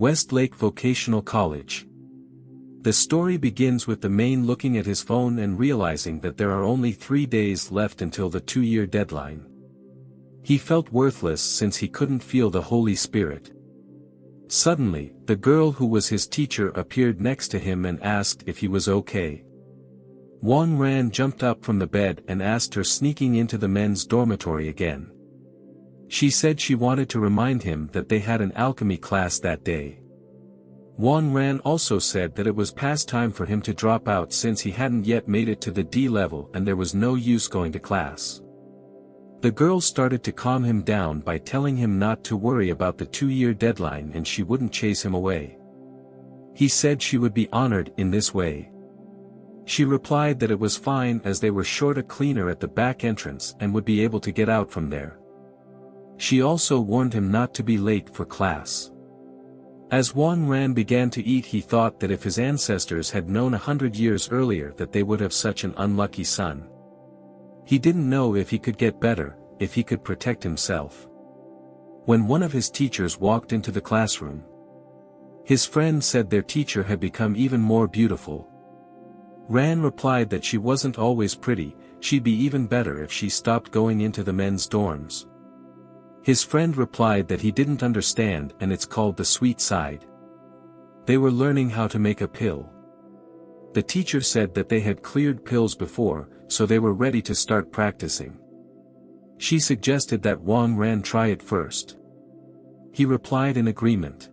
Westlake Vocational College. The story begins with the main looking at his phone and realizing that there are only 3 days left until the 2-year deadline. He felt worthless since he couldn't feel the Holy Spirit. Suddenly, the girl who was his teacher appeared next to him and asked if he was okay. Wang Ran jumped up from the bed and asked her, sneaking into the men's dormitory again. She said she wanted to remind him that they had an alchemy class that day. Wang Ran also said that it was past time for him to drop out since he hadn't yet made it to the D level and there was no use going to class. The girl started to calm him down by telling him not to worry about the 2-year deadline and she wouldn't chase him away. He said she would be honored in this way. She replied that it was fine as they were short a cleaner at the back entrance and would be able to get out from there. She also warned him not to be late for class. As Wang Ran began to eat, he thought that if his ancestors had known 100 years earlier that they would have such an unlucky son. He didn't know if he could get better, if he could protect himself. When one of his teachers walked into the classroom, his friend said their teacher had become even more beautiful. Ran replied that she wasn't always pretty, she'd be even better if she stopped going into the men's dorms. His friend replied that he didn't understand and it's called the sweet side. They were learning how to make a pill. The teacher said that they had cleared pills before, so they were ready to start practicing. She suggested that Wang Ran try it first. He replied in agreement.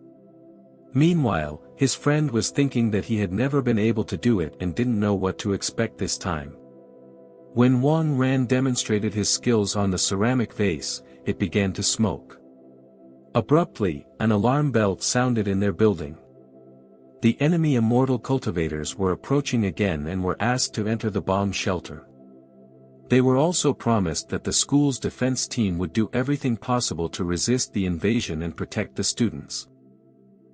Meanwhile, his friend was thinking that he had never been able to do it and didn't know what to expect this time. When Wang Ran demonstrated his skills on the ceramic vase, it began to smoke. Abruptly, an alarm bell sounded in their building. The enemy immortal cultivators were approaching again and were asked to enter the bomb shelter. They were also promised that the school's defense team would do everything possible to resist the invasion and protect the students.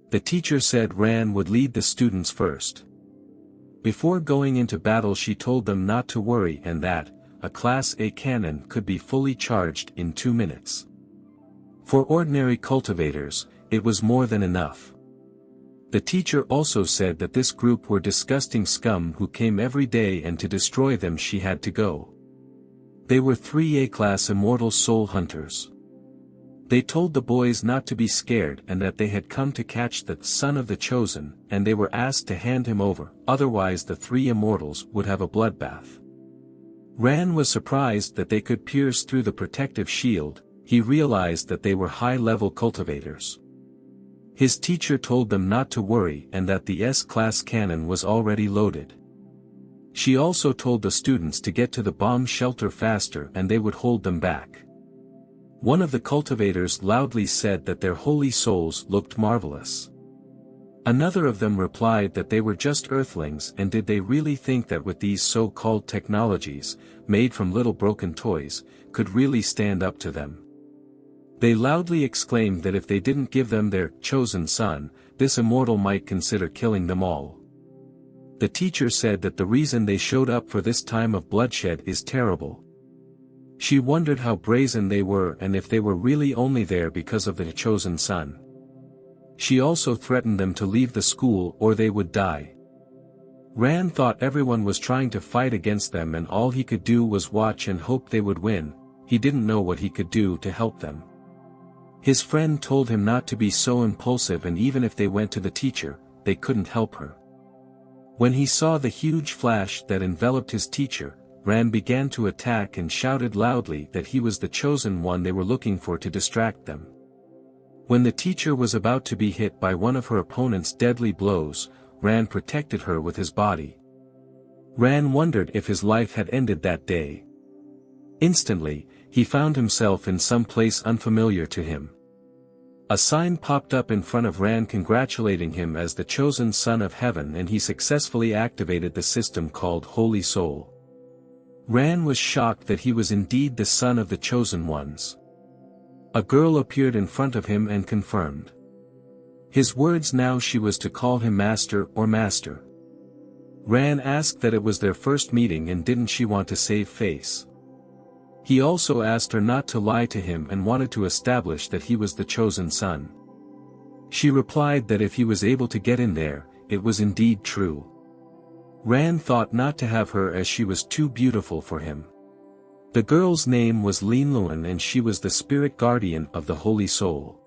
The teacher said Ran would lead the students first. Before going into battle, she told them not to worry and that a Class A cannon could be fully charged in 2 minutes. For ordinary cultivators, it was more than enough. The teacher also said that this group were disgusting scum who came every day and to destroy them she had to go. They were 3 A-class immortal soul hunters. They told the boys not to be scared and that they had come to catch the son of the chosen, and they were asked to hand him over, otherwise the 3 immortals would have a bloodbath. Ran was surprised that they could pierce through the protective shield. He realized that they were high-level cultivators. His teacher told them not to worry and that the S-class cannon was already loaded. She also told the students to get to the bomb shelter faster and they would hold them back. One of the cultivators loudly said that their holy souls looked marvelous. Another of them replied that they were just earthlings, and did they really think that with these so-called technologies, made from little broken toys, could really stand up to them? They loudly exclaimed that if they didn't give them their chosen son, this immortal might consider killing them all. The teacher said that the reason they showed up for this time of bloodshed is terrible. She wondered how brazen they were and if they were really only there because of the chosen son. She also threatened them to leave the school or they would die. Ran thought everyone was trying to fight against them and all he could do was watch and hope they would win. He didn't know what he could do to help them. His friend told him not to be so impulsive, and even if they went to the teacher, they couldn't help her. When he saw the huge flash that enveloped his teacher, Ran began to attack and shouted loudly that he was the chosen one they were looking for to distract them. When the teacher was about to be hit by one of her opponent's deadly blows, Ran protected her with his body. Ran wondered if his life had ended that day. Instantly, he found himself in some place unfamiliar to him. A sign popped up in front of Ran congratulating him as the chosen son of heaven, and he successfully activated the system called Holy Soul. Ran was shocked that he was indeed the son of the chosen ones. A girl appeared in front of him and confirmed his words. Now she was to call him master or master. Ran asked that it was their first meeting and didn't she want to save face. He also asked her not to lie to him and wanted to establish that he was the chosen son. She replied that if he was able to get in there, it was indeed true. Ran thought not to have her as she was too beautiful for him. The girl's name was Linluan and she was the spirit guardian of the Holy Soul.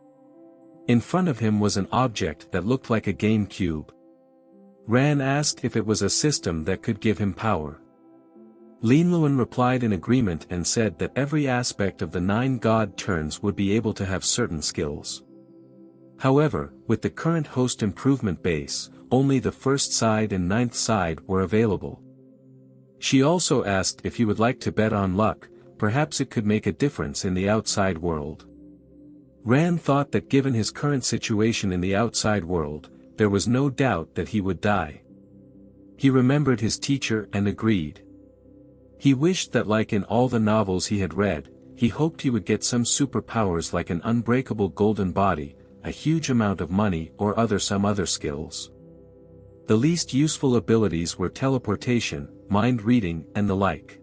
In front of him was an object that looked like a game cube. Ran asked if it was a system that could give him power. Linluan replied in agreement and said that every aspect of the 9 god turns would be able to have certain skills. However, with the current host improvement base, only the first side and 9th side were available. She also asked if he would like to bet on luck, perhaps it could make a difference in the outside world. Ran thought that given his current situation in the outside world, there was no doubt that he would die. He remembered his teacher and agreed. He wished that like in all the novels he had read, he hoped he would get some superpowers like an unbreakable golden body, a huge amount of money or some other skills. The least useful abilities were teleportation, mind reading and the like.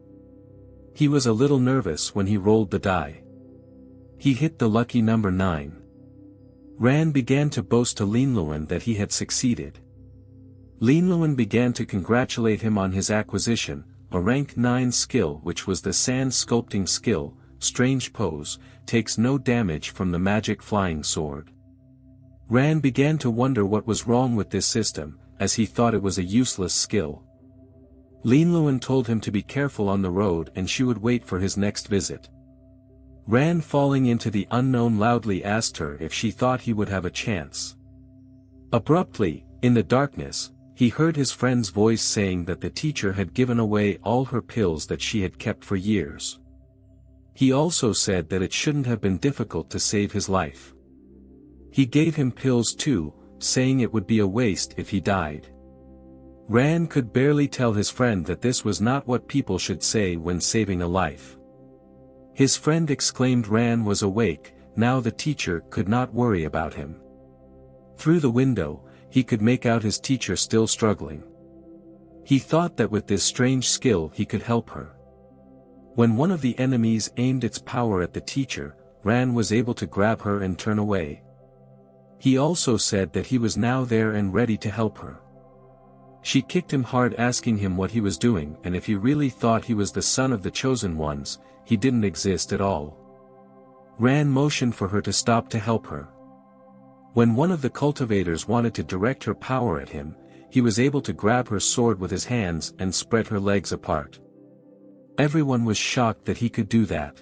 He was a little nervous when he rolled the die. He hit the lucky number 9. Ran began to boast to Linluan that he had succeeded. Linluan began to congratulate him on his acquisition, a rank 9 skill which was the sand sculpting skill, strange pose, takes no damage from the magic flying sword. Ran began to wonder what was wrong with this system, as he thought it was a useless skill. Linluan told him to be careful on the road and she would wait for his next visit. Ran falling into the unknown loudly asked her if she thought he would have a chance. Abruptly, in the darkness, he heard his friend's voice saying that the teacher had given away all her pills that she had kept for years. He also said that it shouldn't have been difficult to save his life. He gave him pills too, saying it would be a waste if he died. Ran could barely tell his friend that this was not what people should say when saving a life. His friend exclaimed Ran was awake, now the teacher could not worry about him. Through the window, he could make out his teacher still struggling. He thought that with this strange skill he could help her. When one of the enemies aimed its power at the teacher, Ran was able to grab her and turn away. He also said that he was now there and ready to help her. She kicked him hard asking him what he was doing and if he really thought he was the son of the chosen ones, he didn't exist at all. Ran motioned for her to stop to help her. When one of the cultivators wanted to direct her power at him, he was able to grab her sword with his hands and spread her legs apart. Everyone was shocked that he could do that.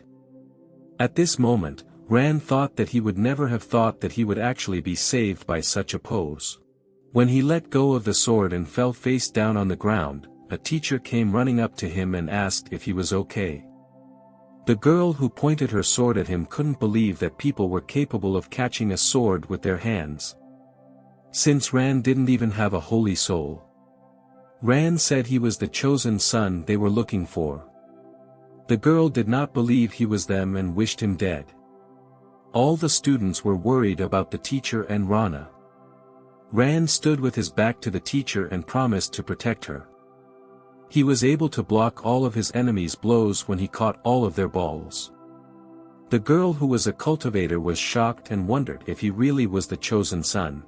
At this moment, Ran thought that he would never have thought that he would actually be saved by such a pose. When he let go of the sword and fell face down on the ground, a teacher came running up to him and asked if he was okay. The girl who pointed her sword at him couldn't believe that people were capable of catching a sword with their hands. Since Ran didn't even have a holy soul. Ran said he was the chosen son they were looking for. The girl did not believe he was them and wished him dead. All the students were worried about the teacher and Rana. Ran stood with his back to the teacher and promised to protect her. He was able to block all of his enemies' blows when he caught all of their balls. The girl who was a cultivator was shocked and wondered if he really was the chosen son.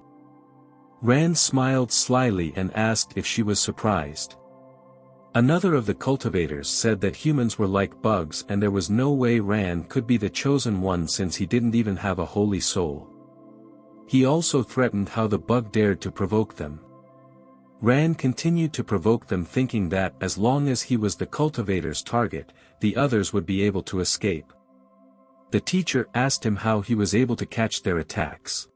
Ran smiled slyly and asked if she was surprised. Another of the cultivators said that humans were like bugs and there was no way Ran could be the chosen one since he didn't even have a holy soul. He also threatened how the bug dared to provoke them. Ran continued to provoke them thinking that as long as he was the cultivator's target, the others would be able to escape. The teacher asked him how he was able to catch their attacks.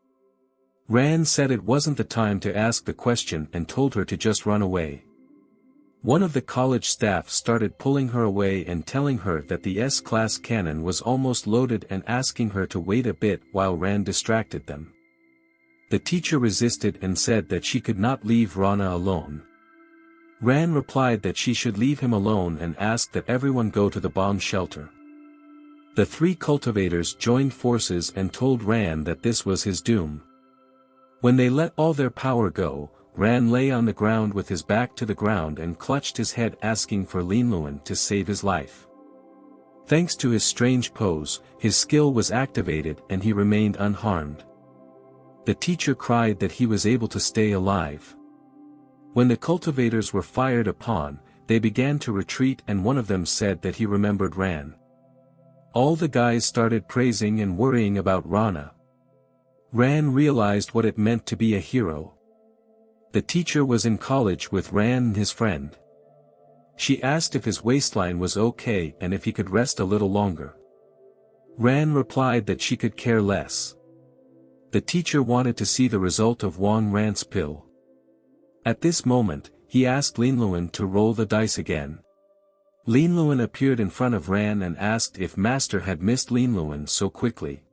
Ran said it wasn't the time to ask the question and told her to just run away. One of the college staff started pulling her away and telling her that the S-class cannon was almost loaded and asking her to wait a bit while Ran distracted them. The teacher resisted and said that she could not leave Rana alone. Ran replied that she should leave him alone and asked that everyone go to the bomb shelter. The 3 cultivators joined forces and told Ran that this was his doom. When they let all their power go, Ran lay on the ground with his back to the ground and clutched his head asking for Linluan to save his life. Thanks to his strange pose, his skill was activated and he remained unharmed. The teacher cried that he was able to stay alive. When the cultivators were fired upon, they began to retreat and one of them said that he remembered Ran. All the guys started praising and worrying about Rana. Ran realized what it meant to be a hero. The teacher was in college with Ran and his friend. She asked if his waistline was okay and if he could rest a little longer. Ran replied that she could care less. The teacher wanted to see the result of Wang Ran's pill. At this moment, he asked Linluan to roll the dice again. Linluan appeared in front of Ran and asked if Master had missed Linluan so quickly.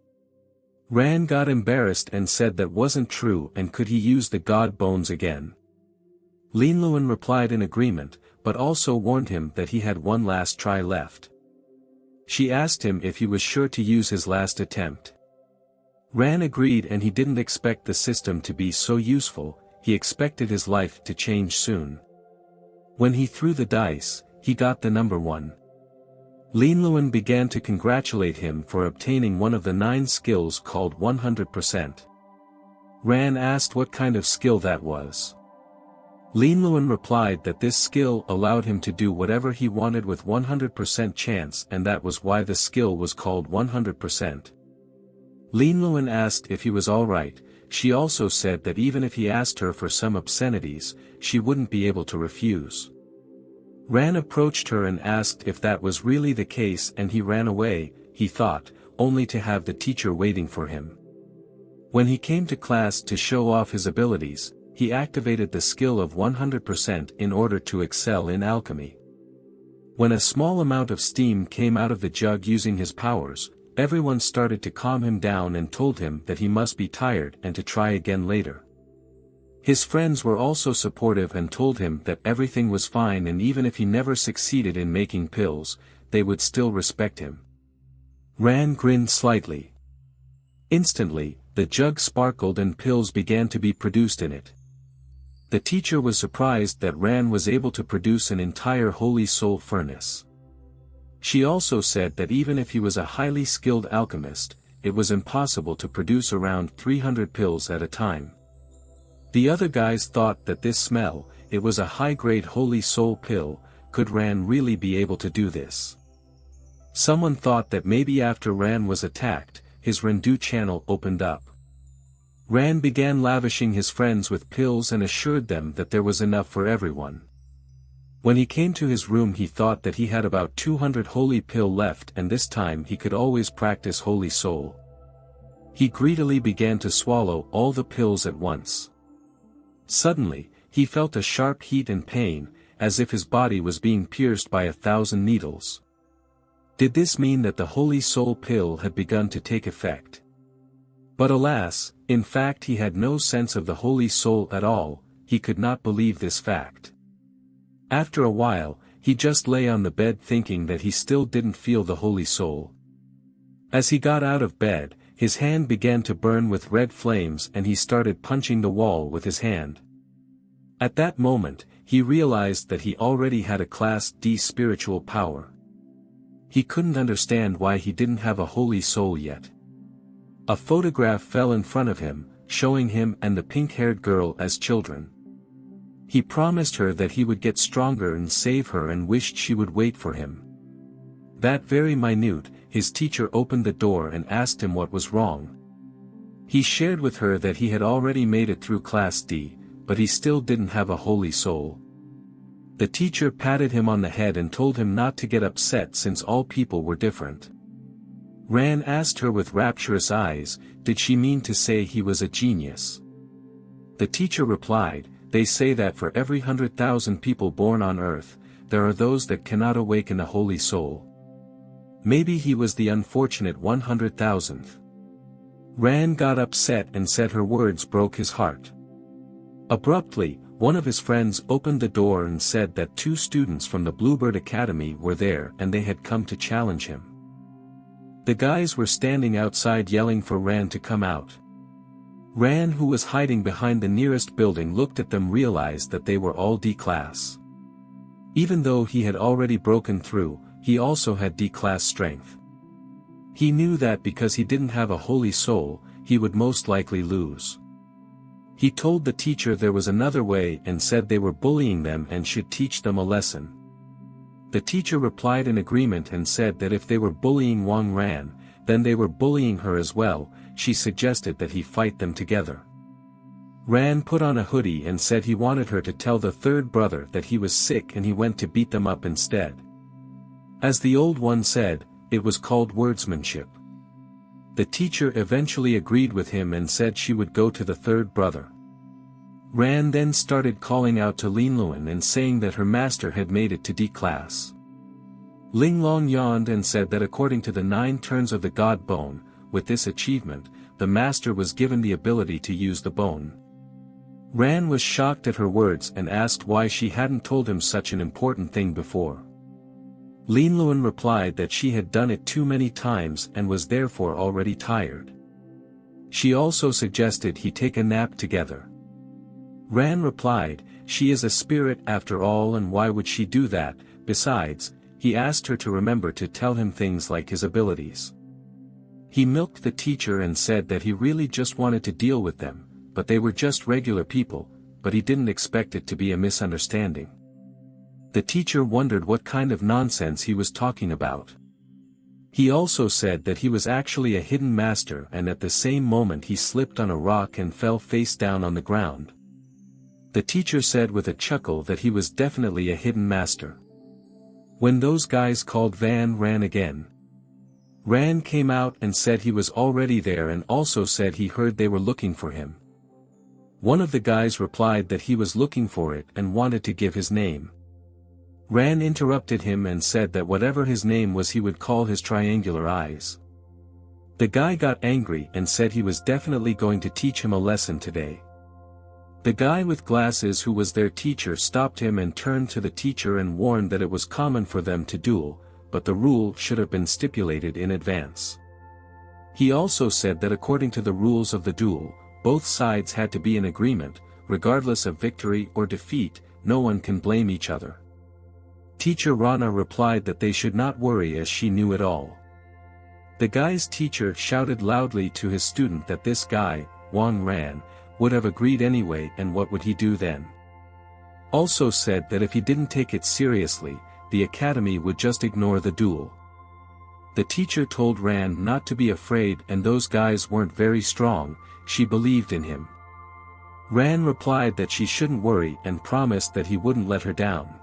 Ran got embarrassed and said that wasn't true and could he use the god bones again. Linluan replied in agreement, but also warned him that he had one last try left. She asked him if he was sure to use his last attempt. Ran agreed and he didn't expect the system to be so useful, he expected his life to change soon. When he threw the dice, he got the number 1. Linluan began to congratulate him for obtaining one of the 9 skills called 100%. Ran asked what kind of skill that was. Linluan replied that this skill allowed him to do whatever he wanted with 100% chance and that was why the skill was called 100%. Linluan asked if he was alright. She also said that even if he asked her for some obscenities, she wouldn't be able to refuse. Ran approached her and asked if that was really the case and he ran away, he thought, only to have the teacher waiting for him. When he came to class to show off his abilities, he activated the skill of 100% in order to excel in alchemy. When a small amount of steam came out of the jug using his powers, everyone started to calm him down and told him that he must be tired and to try again later. His friends were also supportive and told him that everything was fine and even if he never succeeded in making pills, they would still respect him. Ran grinned slightly. Instantly, the jug sparkled and pills began to be produced in it. The teacher was surprised that Ran was able to produce an entire holy soul furnace. She also said that even if he was a highly skilled alchemist, it was impossible to produce around 300 pills at a time. The other guys thought that this smell, it was a high-grade holy soul pill, could Ran really be able to do this? Someone thought that maybe after Ran was attacked, his Rendu channel opened up. Ran began lavishing his friends with pills and assured them that there was enough for everyone. When he came to his room he thought that he had about 200 holy pill left and this time he could always practice holy soul. He greedily began to swallow all the pills at once. Suddenly, he felt a sharp heat and pain, as if his body was being pierced by 1,000 needles. Did this mean that the holy soul pill had begun to take effect? But alas, in fact he had no sense of the holy soul at all, he could not believe this fact. After a while, he just lay on the bed thinking that he still didn't feel the holy soul. As he got out of bed, his hand began to burn with red flames and he started punching the wall with his hand. At that moment, he realized that he already had a Class D spiritual power. He couldn't understand why he didn't have a holy soul yet. A photograph fell in front of him, showing him and the pink-haired girl as children. He promised her that he would get stronger and save her and wished she would wait for him. That very minute, his teacher opened the door and asked him what was wrong. He shared with her that he had already made it through Class D, but he still didn't have a holy soul. The teacher patted him on the head and told him not to get upset since all people were different. Ran asked her with rapturous eyes, did she mean to say he was a genius? The teacher replied, they say that for every 100,000 people born on earth, there are those that cannot awaken a holy soul. Maybe he was the unfortunate 100,000th. Ran got upset and said her words broke his heart. Abruptly, one of his friends opened the door and said that 2 students from the Bluebird Academy were there and they had come to challenge him. The guys were standing outside yelling for Ran to come out. Ran, who was hiding behind the nearest building, looked at them, realized that they were all D-class. Even though he had already broken through, he also had D-class strength. He knew that because he didn't have a holy soul, he would most likely lose. He told the teacher there was another way and said they were bullying them and should teach them a lesson. The teacher replied in agreement and said that if they were bullying Wang Ran, then they were bullying her as well. She suggested that he fight them together. Ran put on a hoodie and said he wanted her to tell the third brother that he was sick and he went to beat them up instead. As the old one said, it was called wordsmanship. The teacher eventually agreed with him and said she would go to the third brother. Ran then started calling out to Linluan and saying that her master had made it to D class. Linglong yawned and said that according to the 9 turns of the god bone, with this achievement, the master was given the ability to use the bone. Ran was shocked at her words and asked why she hadn't told him such an important thing before. Linluan replied that she had done it too many times and was therefore already tired. She also suggested he take a nap together. Ran replied, she is a spirit after all and why would she do that? Besides, he asked her to remember to tell him things like his abilities. He milked the teacher and said that he really just wanted to deal with them, but they were just regular people, but he didn't expect it to be a misunderstanding. The teacher wondered what kind of nonsense he was talking about. He also said that he was actually a hidden master and at the same moment he slipped on a rock and fell face down on the ground. The teacher said with a chuckle that he was definitely a hidden master. When those guys called Van Ran again. Ran came out and said he was already there and also said he heard they were looking for him. One of the guys replied that he was looking for it and wanted to give his name. Ran interrupted him and said that whatever his name was he would call his triangular eyes. The guy got angry and said he was definitely going to teach him a lesson today. The guy with glasses who was their teacher stopped him and turned to the teacher and warned that it was common for them to duel, but the rule should have been stipulated in advance. He also said that according to the rules of the duel, both sides had to be in agreement, regardless of victory or defeat, no one can blame each other. Teacher Rana replied that they should not worry as she knew it all. The guy's teacher shouted loudly to his student that this guy, Wang Ran, would have agreed anyway and what would he do then? Also said that if he didn't take it seriously, the academy would just ignore the duel. The teacher told Ran not to be afraid and those guys weren't very strong, she believed in him. Ran replied that she shouldn't worry and promised that he wouldn't let her down.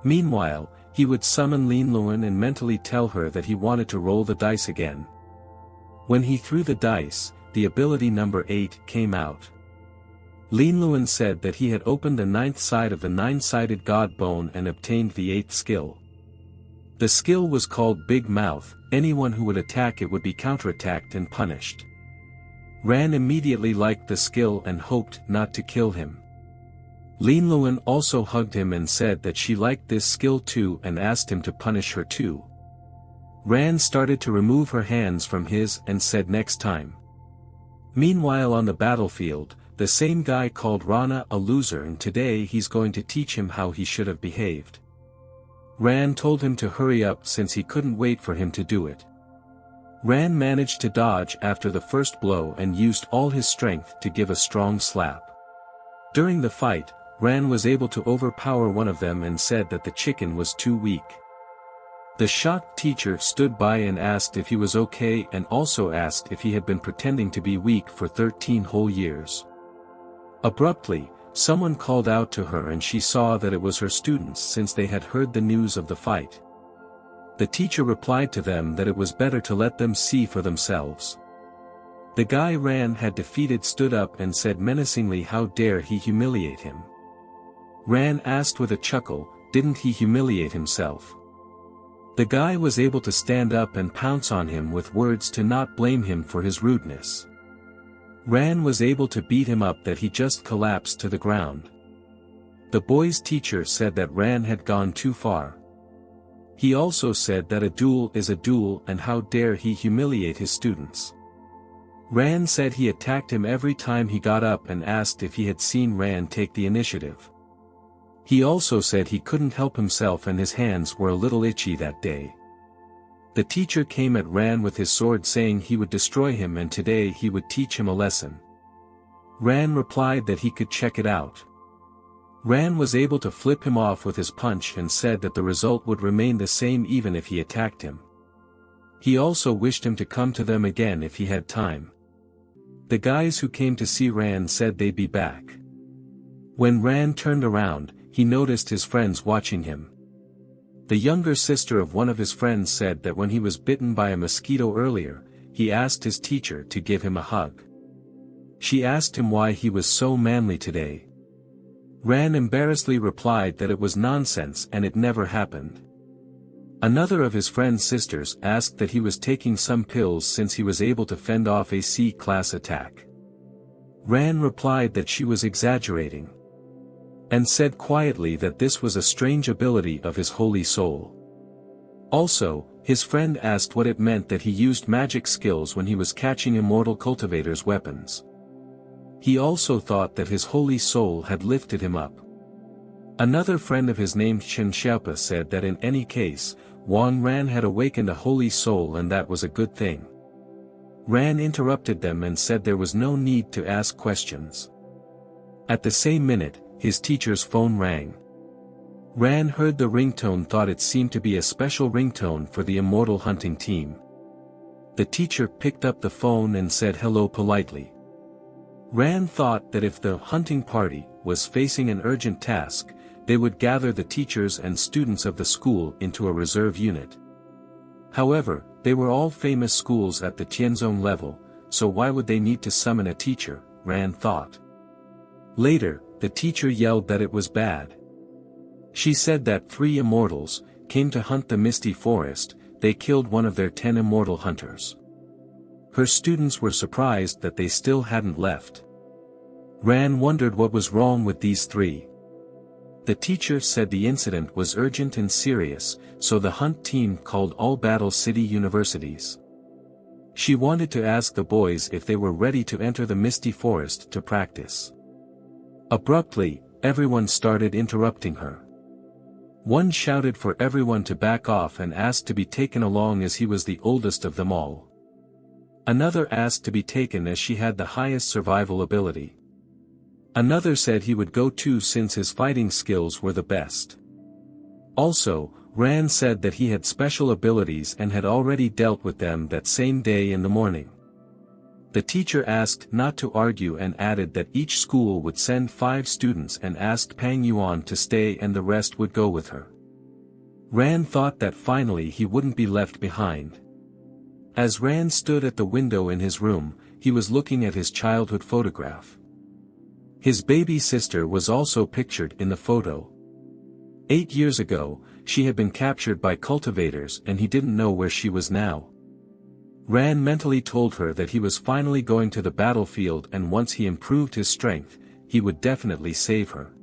Meanwhile, he would summon Linluan and mentally tell her that he wanted to roll the dice again. When he threw the dice, the ability number 8 came out. Linluan said that he had opened the 9th side of the 9-sided god bone and obtained the 8th skill. The skill was called Big Mouth, anyone who would attack it would be counterattacked and punished. Ran immediately liked the skill and hoped not to kill him. Linluan also hugged him and said that she liked this skill too and asked him to punish her too. Ran started to remove her hands from his and said next time. Meanwhile on the battlefield, the same guy called Rana a loser and today he's going to teach him how he should have behaved. Ran told him to hurry up since he couldn't wait for him to do it. Ran managed to dodge after the first blow and used all his strength to give a strong slap. During the fight, Ran was able to overpower one of them and said that the chicken was too weak. The shocked teacher stood by and asked if he was okay and also asked if he had been pretending to be weak for 13 whole years. Abruptly, someone called out to her and she saw that it was her students since they had heard the news of the fight. The teacher replied to them that it was better to let them see for themselves. The guy Ran had defeated stood up and said menacingly how dare he humiliate him. Ran asked with a chuckle, didn't he humiliate himself? The guy was able to stand up and pounce on him with words to not blame him for his rudeness. Ran was able to beat him up that he just collapsed to the ground. The boy's teacher said that Ran had gone too far. He also said that a duel is a duel and how dare he humiliate his students. Ran said he attacked him every time he got up and asked if he had seen Ran take the initiative. He also said he couldn't help himself and his hands were a little itchy that day. The teacher came at Ran with his sword saying he would destroy him and today he would teach him a lesson. Ran replied that he could check it out. Ran was able to flip him off with his punch and said that the result would remain the same even if he attacked him. He also wished him to come to them again if he had time. The guys who came to see Ran said they'd be back. When Ran turned around, he noticed his friends watching him. The younger sister of one of his friends said that when he was bitten by a mosquito earlier, he asked his teacher to give him a hug. She asked him why he was so manly today. Ran embarrassedly replied that it was nonsense and it never happened. Another of his friend's sisters asked that he was taking some pills since he was able to fend off a C-class attack. Ran replied that she was exaggerating, and said quietly that this was a strange ability of his holy soul. Also, his friend asked what it meant that he used magic skills when he was catching immortal cultivators' weapons. He also thought that his holy soul had lifted him up. Another friend of his named Chen Xiaopa said that in any case, Wang Ran had awakened a holy soul and that was a good thing. Ran interrupted them and said there was no need to ask questions. At the same minute, his teacher's phone rang. Ran heard the ringtone, thought it seemed to be a special ringtone for the immortal hunting team. The teacher picked up the phone and said hello politely. Ran thought that if the hunting party was facing an urgent task, they would gather the teachers and students of the school into a reserve unit. However, they were all famous schools at the Tianzong level, so why would they need to summon a teacher, Ran thought. Later, the teacher yelled that it was bad. She said that 3 immortals came to hunt the misty forest, they killed one of their 10 immortal hunters. Her students were surprised that they still hadn't left. Ran wondered what was wrong with these 3. The teacher said the incident was urgent and serious, so the hunt team called all Battle City universities. She wanted to ask the boys if they were ready to enter the misty forest to practice. Abruptly, everyone started interrupting her. One shouted for everyone to back off and asked to be taken along as he was the oldest of them all. Another asked to be taken as she had the highest survival ability. Another said he would go too since his fighting skills were the best. Also, Ran said that he had special abilities and had already dealt with them that same day in the morning. The teacher asked not to argue and added that each school would send 5 students and asked Pang Yuan to stay and the rest would go with her. Ran thought that finally he wouldn't be left behind. As Ran stood at the window in his room, he was looking at his childhood photograph. His baby sister was also pictured in the photo. 8 years ago, she had been captured by cultivators and he didn't know where she was now. Ran mentally told her that he was finally going to the battlefield and once he improved his strength, he would definitely save her.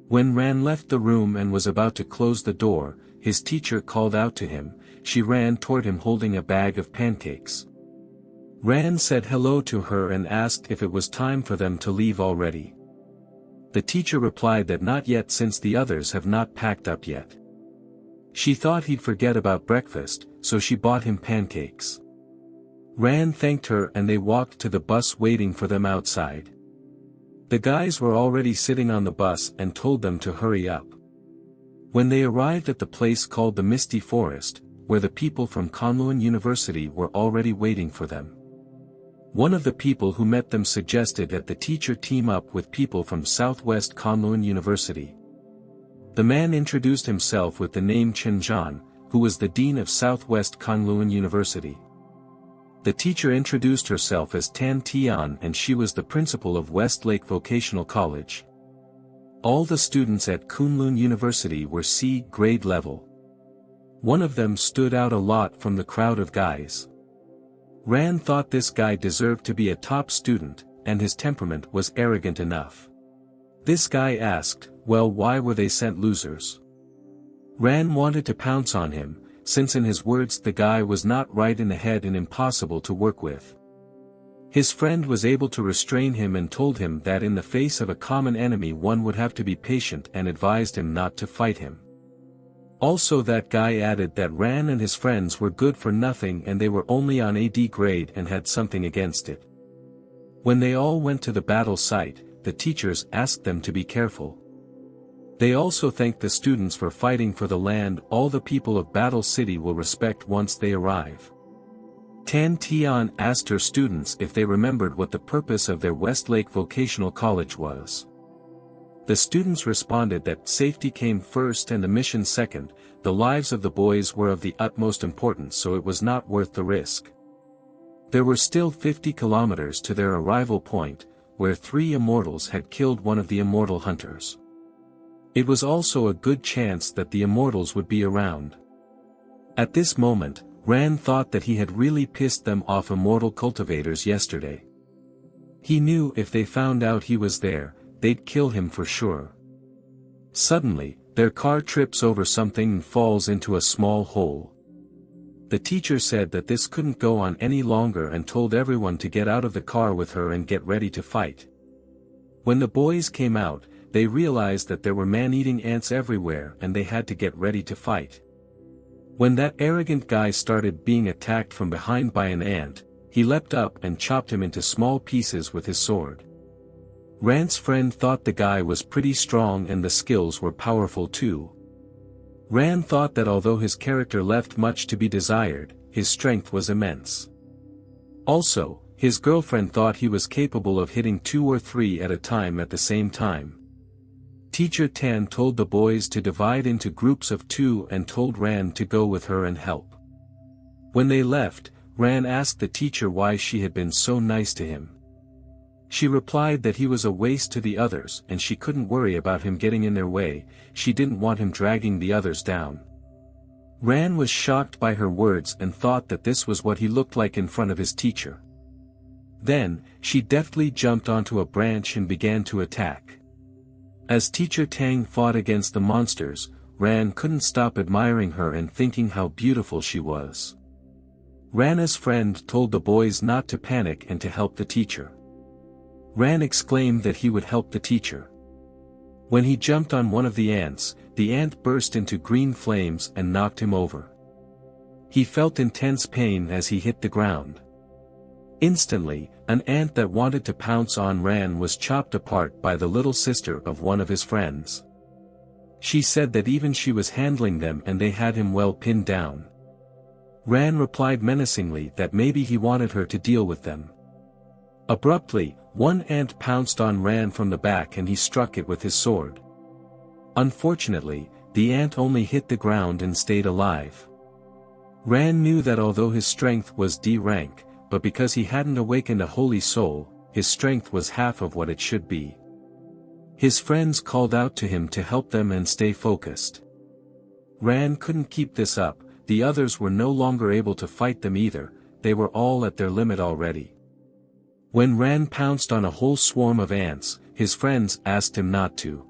When Ran left the room and was about to close the door, his teacher called out to him. She ran toward him holding a bag of pancakes. Ran said hello to her and asked if it was time for them to leave already. The teacher replied that not yet since the others have not packed up yet. She thought he'd forget about breakfast, so she bought him pancakes. Ran thanked her and they walked to the bus waiting for them outside. The guys were already sitting on the bus and told them to hurry up. When they arrived at the place called the Misty Forest, where the people from Kunlun University were already waiting for them. One of the people who met them suggested that the teacher team up with people from Southwest Kunlun University. The man introduced himself with the name Chen Zhan, who was the dean of Southwest Kunlun University. The teacher introduced herself as Tan Tian and she was the principal of Westlake Vocational College. All the students at Kunlun University were C grade level. One of them stood out a lot from the crowd of guys. Ran thought this guy deserved to be a top student, and his temperament was arrogant enough. This guy asked, well, why were they sent losers? Ran wanted to pounce on him, since in his words the guy was not right in the head and impossible to work with. His friend was able to restrain him and told him that in the face of a common enemy one would have to be patient and advised him not to fight him. Also that guy added that Ran and his friends were good for nothing and they were only on AD grade and had something against it. When they all went to the battle site, the teachers asked them to be careful. They also thanked the students for fighting for the land all the people of Battle City will respect once they arrive. Tan Tian asked her students if they remembered what the purpose of their Westlake Vocational College was. The students responded that safety came first and the mission second. The lives of the boys were of the utmost importance, so it was not worth the risk. There were still 50 kilometers to their arrival point, where 3 immortals had killed one of the immortal hunters. It was also a good chance that the immortals would be around. At this moment, Rand thought that he had really pissed them off immortal cultivators yesterday. He knew if they found out he was there, they'd kill him for sure. Suddenly, their car trips over something and falls into a small hole. The teacher said that this couldn't go on any longer and told everyone to get out of the car with her and get ready to fight. When the boys came out, they realized that there were man-eating ants everywhere and they had to get ready to fight. When that arrogant guy started being attacked from behind by an ant, he leapt up and chopped him into small pieces with his sword. Rand's friend thought the guy was pretty strong and the skills were powerful too. Rand thought that although his character left much to be desired, his strength was immense. Also, his girlfriend thought he was capable of hitting 2 or 3 at a time at the same time. Teacher Tan told the boys to divide into groups of 2 and told Rand to go with her and help. When they left, Rand asked the teacher why she had been so nice to him. She replied that he was a waste to the others and she couldn't worry about him getting in their way, she didn't want him dragging the others down. Rand was shocked by her words and thought that this was what he looked like in front of his teacher. Then, she deftly jumped onto a branch and began to attack. As Teacher Tang fought against the monsters, Rand couldn't stop admiring her and thinking how beautiful she was. Rana's friend told the boys not to panic and to help the teacher. Ran exclaimed that he would help the teacher. When he jumped on one of the ants, the ant burst into green flames and knocked him over. He felt intense pain as he hit the ground. Instantly, an ant that wanted to pounce on Ran was chopped apart by the little sister of one of his friends. She said that even she was handling them and they had him well pinned down. Ran replied menacingly that maybe he wanted her to deal with them. Abruptly, one ant pounced on Ran from the back and he struck it with his sword. Unfortunately, the ant only hit the ground and stayed alive. Ran knew that although his strength was D rank, but because he hadn't awakened a holy soul, his strength was half of what it should be. His friends called out to him to help them and stay focused. Ran couldn't keep this up, the others were no longer able to fight them either, they were all at their limit already. When Ran pounced on a whole swarm of ants, his friends asked him not to.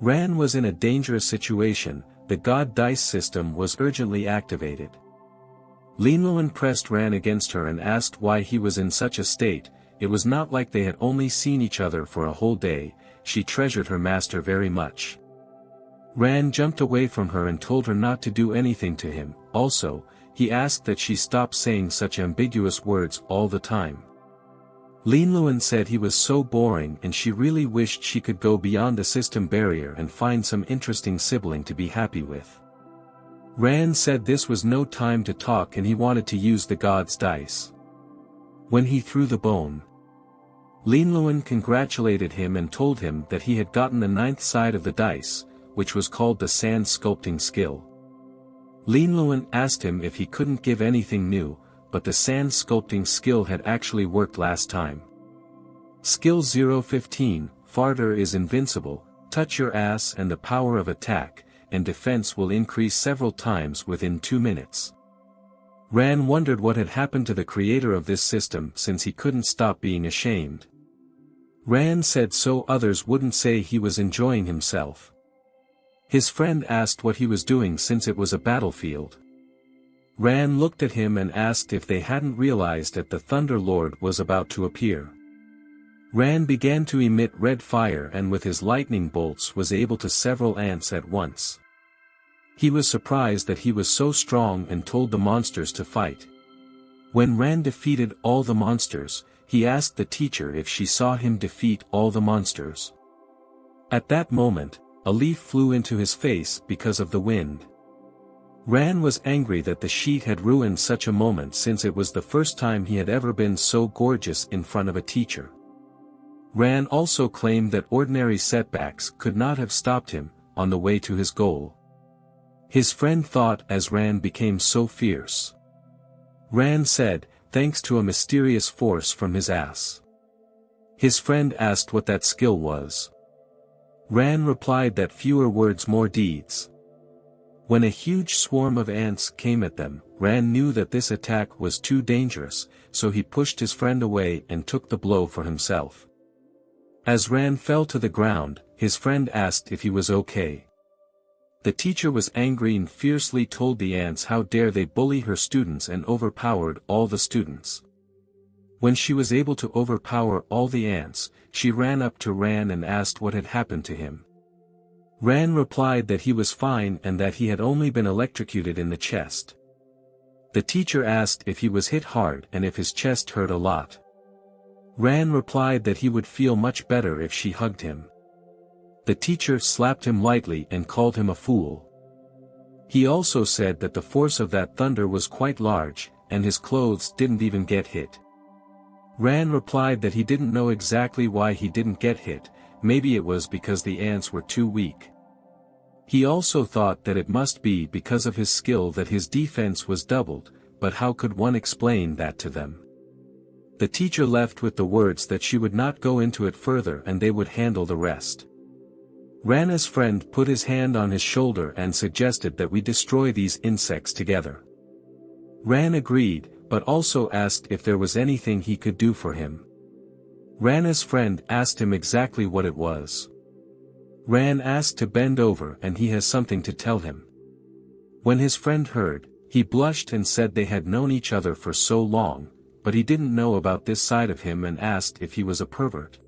Ran was in a dangerous situation, the God Dice system was urgently activated. Linluan pressed Ran against her and asked why he was in such a state. It was not like they had only seen each other for a whole day, she treasured her master very much. Ran jumped away from her and told her not to do anything to him, also, he asked that she stop saying such ambiguous words all the time. Linluan said he was so boring and she really wished she could go beyond the system barrier and find some interesting sibling to be happy with. Ran said this was no time to talk and he wanted to use the god's dice. When he threw the bone, Linluan congratulated him and told him that he had gotten the 9th side of the dice, which was called the sand sculpting skill. Linluan asked him if he couldn't give anything new, but the sand sculpting skill had actually worked last time. Skill 015, Farter is invincible, touch your ass and the power of attack, and defense will increase several times within 2 minutes. Ran wondered what had happened to the creator of this system since he couldn't stop being ashamed. Ran said so others wouldn't say he was enjoying himself. His friend asked what he was doing since it was a battlefield. Ran looked at him and asked if they hadn't realized that the Thunder Lord was about to appear. Ran began to emit red fire and with his lightning bolts was able to several ants at once. He was surprised that he was so strong and told the monsters to fight. When Ran defeated all the monsters, he asked the teacher if she saw him defeat all the monsters. At that moment, a leaf flew into his face because of the wind. Ran was angry that the sheet had ruined such a moment, since it was the first time he had ever been so gorgeous in front of a teacher. Ran also claimed that ordinary setbacks could not have stopped him on the way to his goal. His friend thought as Ran became so fierce. Ran said, thanks to a mysterious force from his ass. His friend asked what that skill was. Ran replied that fewer words more deeds. When a huge swarm of ants came at them, Ran knew that this attack was too dangerous, so he pushed his friend away and took the blow for himself. As Ran fell to the ground, his friend asked if he was okay. The teacher was angry and fiercely told the ants how dare they bully her students, and overpowered all the students. When she was able to overpower all the ants, she ran up to Ran and asked what had happened to him. Ran replied that he was fine and that he had only been electrocuted in the chest. The teacher asked if he was hit hard and if his chest hurt a lot. Ran replied that he would feel much better if she hugged him. The teacher slapped him lightly and called him a fool. He also said that the force of that thunder was quite large, and his clothes didn't even get hit. Ran replied that he didn't know exactly why he didn't get hit. Maybe it was because the ants were too weak. He also thought that it must be because of his skill that his defense was doubled, but how could one explain that to them? The teacher left with the words that she would not go into it further and they would handle the rest. Ran's friend put his hand on his shoulder and suggested that we destroy these insects together. Ran agreed, but also asked if there was anything he could do for him. Ran's friend asked him exactly what it was. Ran asked to bend over and he has something to tell him. When his friend heard, he blushed and said they had known each other for so long, but he didn't know about this side of him and asked if he was a pervert.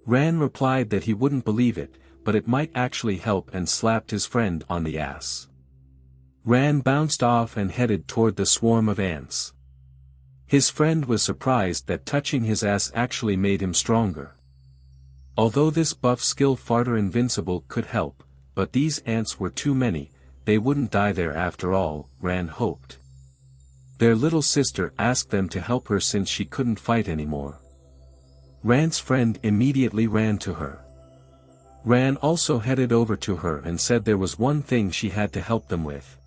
Ran replied that he wouldn't believe it, but it might actually help, and slapped his friend on the ass. Ran bounced off and headed toward the swarm of ants. His friend was surprised that touching his ass actually made him stronger. Although this buff skill farter invincible could help, but these ants were too many, they wouldn't die there after all, Ran hoped. Their little sister asked them to help her since she couldn't fight anymore. Ran's friend immediately ran to her. Ran also headed over to her and said there was one thing she had to help them with.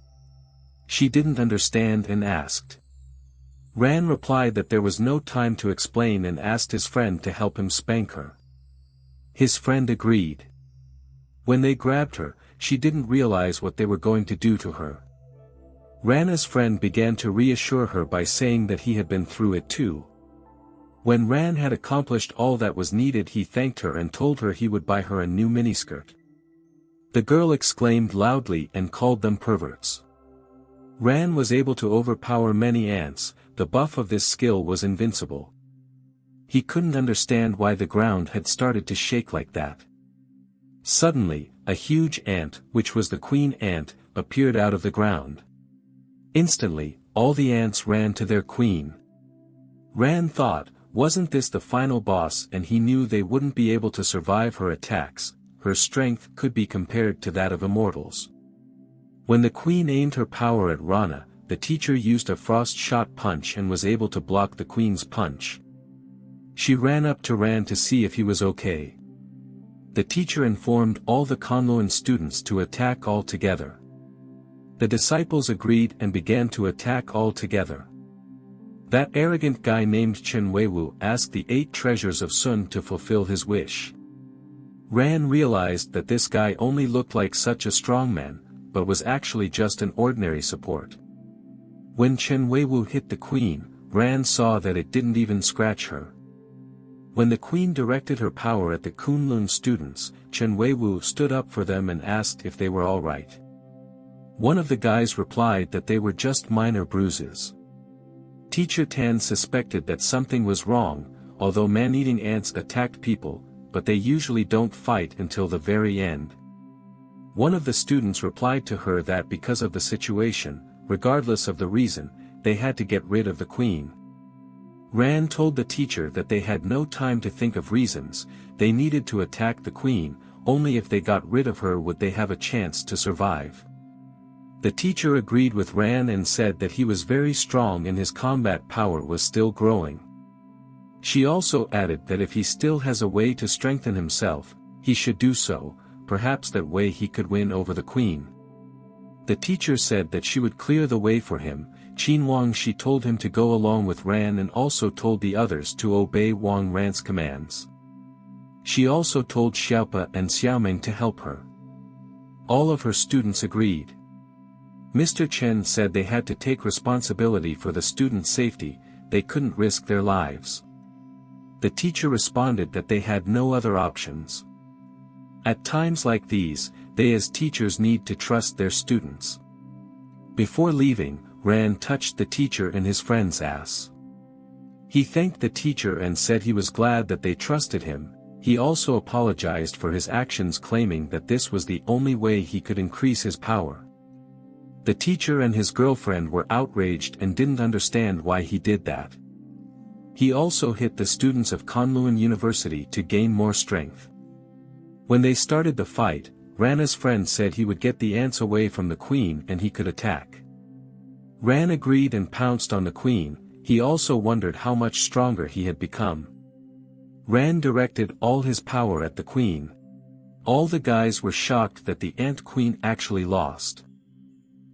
She didn't understand and asked. Ran replied that there was no time to explain and asked his friend to help him spank her. His friend agreed. When they grabbed her, she didn't realize what they were going to do to her. Ran's friend began to reassure her by saying that he had been through it too. When Ran had accomplished all that was needed, he thanked her and told her he would buy her a new miniskirt. The girl exclaimed loudly and called them perverts. Ran was able to overpower many ants. The buff of this skill was invincible. He couldn't understand why the ground had started to shake like that. Suddenly, a huge ant, which was the queen ant, appeared out of the ground. Instantly, all the ants ran to their queen. Ran thought, wasn't this the final boss, and he knew they wouldn't be able to survive her attacks. Her strength could be compared to that of immortals. When the queen aimed her power at Rana, the teacher used a frost shot punch and was able to block the queen's punch. She ran up to Ran to see if he was okay. The teacher informed all the Kunlun students to attack all together. The disciples agreed and began to attack all together. That arrogant guy named Chen Weiwu asked the 8 treasures of Sun to fulfill his wish. Ran realized that this guy only looked like such a strong man, but was actually just an ordinary support. When Chen Weiwu hit the queen, Ran saw that it didn't even scratch her. When the queen directed her power at the Kunlun students, Chen Weiwu stood up for them and asked if they were all right. One of the guys replied that they were just minor bruises. Teacher Tan suspected that something was wrong, although man-eating ants attacked people, but they usually don't fight until the very end. One of the students replied to her that because of the situation, regardless of the reason, they had to get rid of the queen. Ran told the teacher that they had no time to think of reasons, they needed to attack the queen, only if they got rid of her would they have a chance to survive. The teacher agreed with Ran and said that he was very strong and his combat power was still growing. She also added that if he still has a way to strengthen himself, he should do so, perhaps that way he could win over the queen. The teacher said that she would clear the way for him. She told him to go along with Ran and also told the others to obey Wang Ran's commands. She also told Xiaopa and Xiaoming to help her. All of her students agreed. Mr. Chen said they had to take responsibility for the students' safety, they couldn't risk their lives. The teacher responded that they had no other options. At times like these, they as teachers need to trust their students. Before leaving, Ran touched the teacher and his friend's ass. He thanked the teacher and said he was glad that they trusted him. He also apologized for his actions, claiming that this was the only way he could increase his power. The teacher and his girlfriend were outraged and didn't understand why he did that. He also hit the students of Kunlun University to gain more strength. When they started the fight, Rana's friend said he would get the ants away from the queen and he could attack. Ran agreed and pounced on the queen. He also wondered how much stronger he had become. Ran directed all his power at the queen. All the guys were shocked that the ant queen actually lost.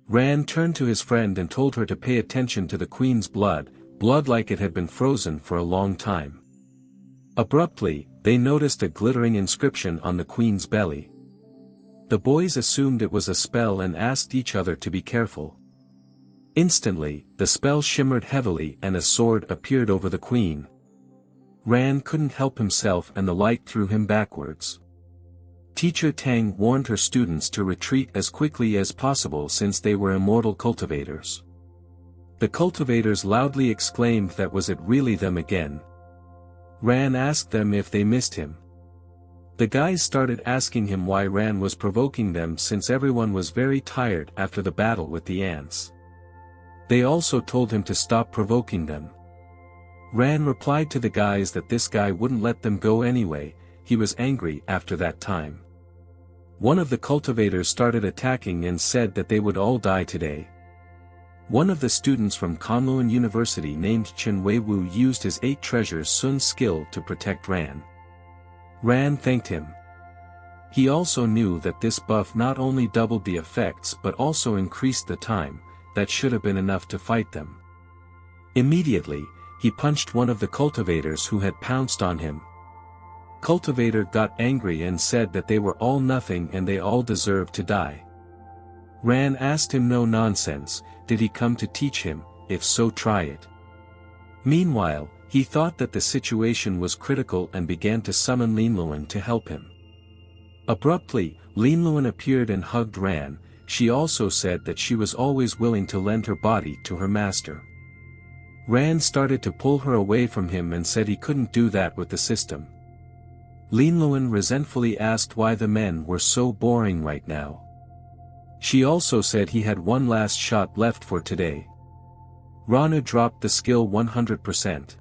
Ran turned to his friend and told her to pay attention to the queen's blood like it had been frozen for a long time. Abruptly, they noticed a glittering inscription on the queen's belly. The boys assumed it was a spell and asked each other to be careful. Instantly, the spell shimmered heavily and a sword appeared over the queen. Ran couldn't help himself and the light threw him backwards. Teacher Tang warned her students to retreat as quickly as possible since they were immortal cultivators. The cultivators loudly exclaimed that was it really them again. Ran asked them if they missed him. The guys started asking him why Ran was provoking them since everyone was very tired after the battle with the ants. They also told him to stop provoking them. Ran replied to the guys that this guy wouldn't let them go anyway. He was angry after that time. One of the cultivators started attacking and said that they would all die today. One of the students from Kunlun University named Chen Weiwu used his 8 treasures Sun skill to protect Ran. Ran thanked him. He also knew that this buff not only doubled the effects but also increased the time. That should have been enough to fight them. Immediately, he punched one of the cultivators who had pounced on him. Cultivator got angry and said that they were all nothing and they all deserved to die. Ran asked him no nonsense, did he come to teach him, if so try it. Meanwhile, he thought that the situation was critical and began to summon Linluan to help him. Abruptly, Linluan appeared and hugged Ran. She also said that she was always willing to lend her body to her master. Ran started to pull her away from him and said he couldn't do that with the system. Linluan resentfully asked why the men were so boring right now. She also said he had one last shot left for today. Rana dropped the skill 100%.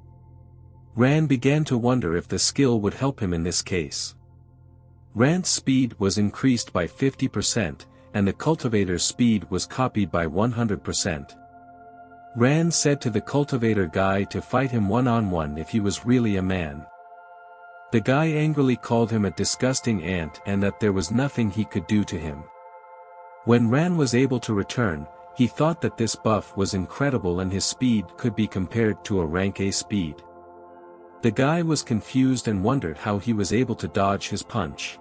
Ran began to wonder if the skill would help him in this case. Ran's speed was increased by 50%. And the cultivator's speed was copied by 100%. Ran said to the cultivator guy to fight him one-on-one if he was really a man. The guy angrily called him a disgusting ant and that there was nothing he could do to him. When Ran was able to return, he thought that this buff was incredible and his speed could be compared to a rank A speed. The guy was confused and wondered how he was able to dodge his punch.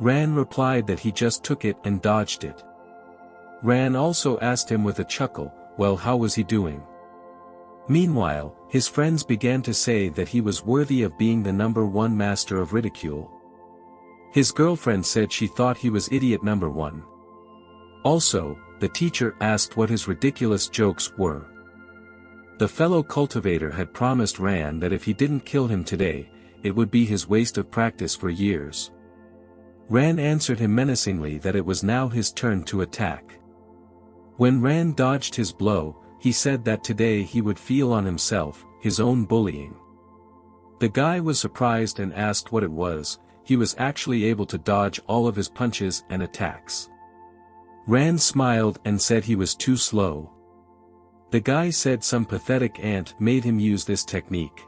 Ran replied that he just took it and dodged it. Ran also asked him with a chuckle, well, how was he doing? Meanwhile, his friends began to say that he was worthy of being the #1 master of ridicule. His girlfriend said she thought he was idiot #1. Also, the teacher asked what his ridiculous jokes were. The fellow cultivator had promised Ran that if he didn't kill him today, it would be his waste of practice for years. Ran answered him menacingly that it was now his turn to attack. When Ran dodged his blow, he said that today he would feel on himself, his own bullying. The guy was surprised and asked what it was. He was actually able to dodge all of his punches and attacks. Ran smiled and said he was too slow. The guy said some pathetic ant made him use this technique.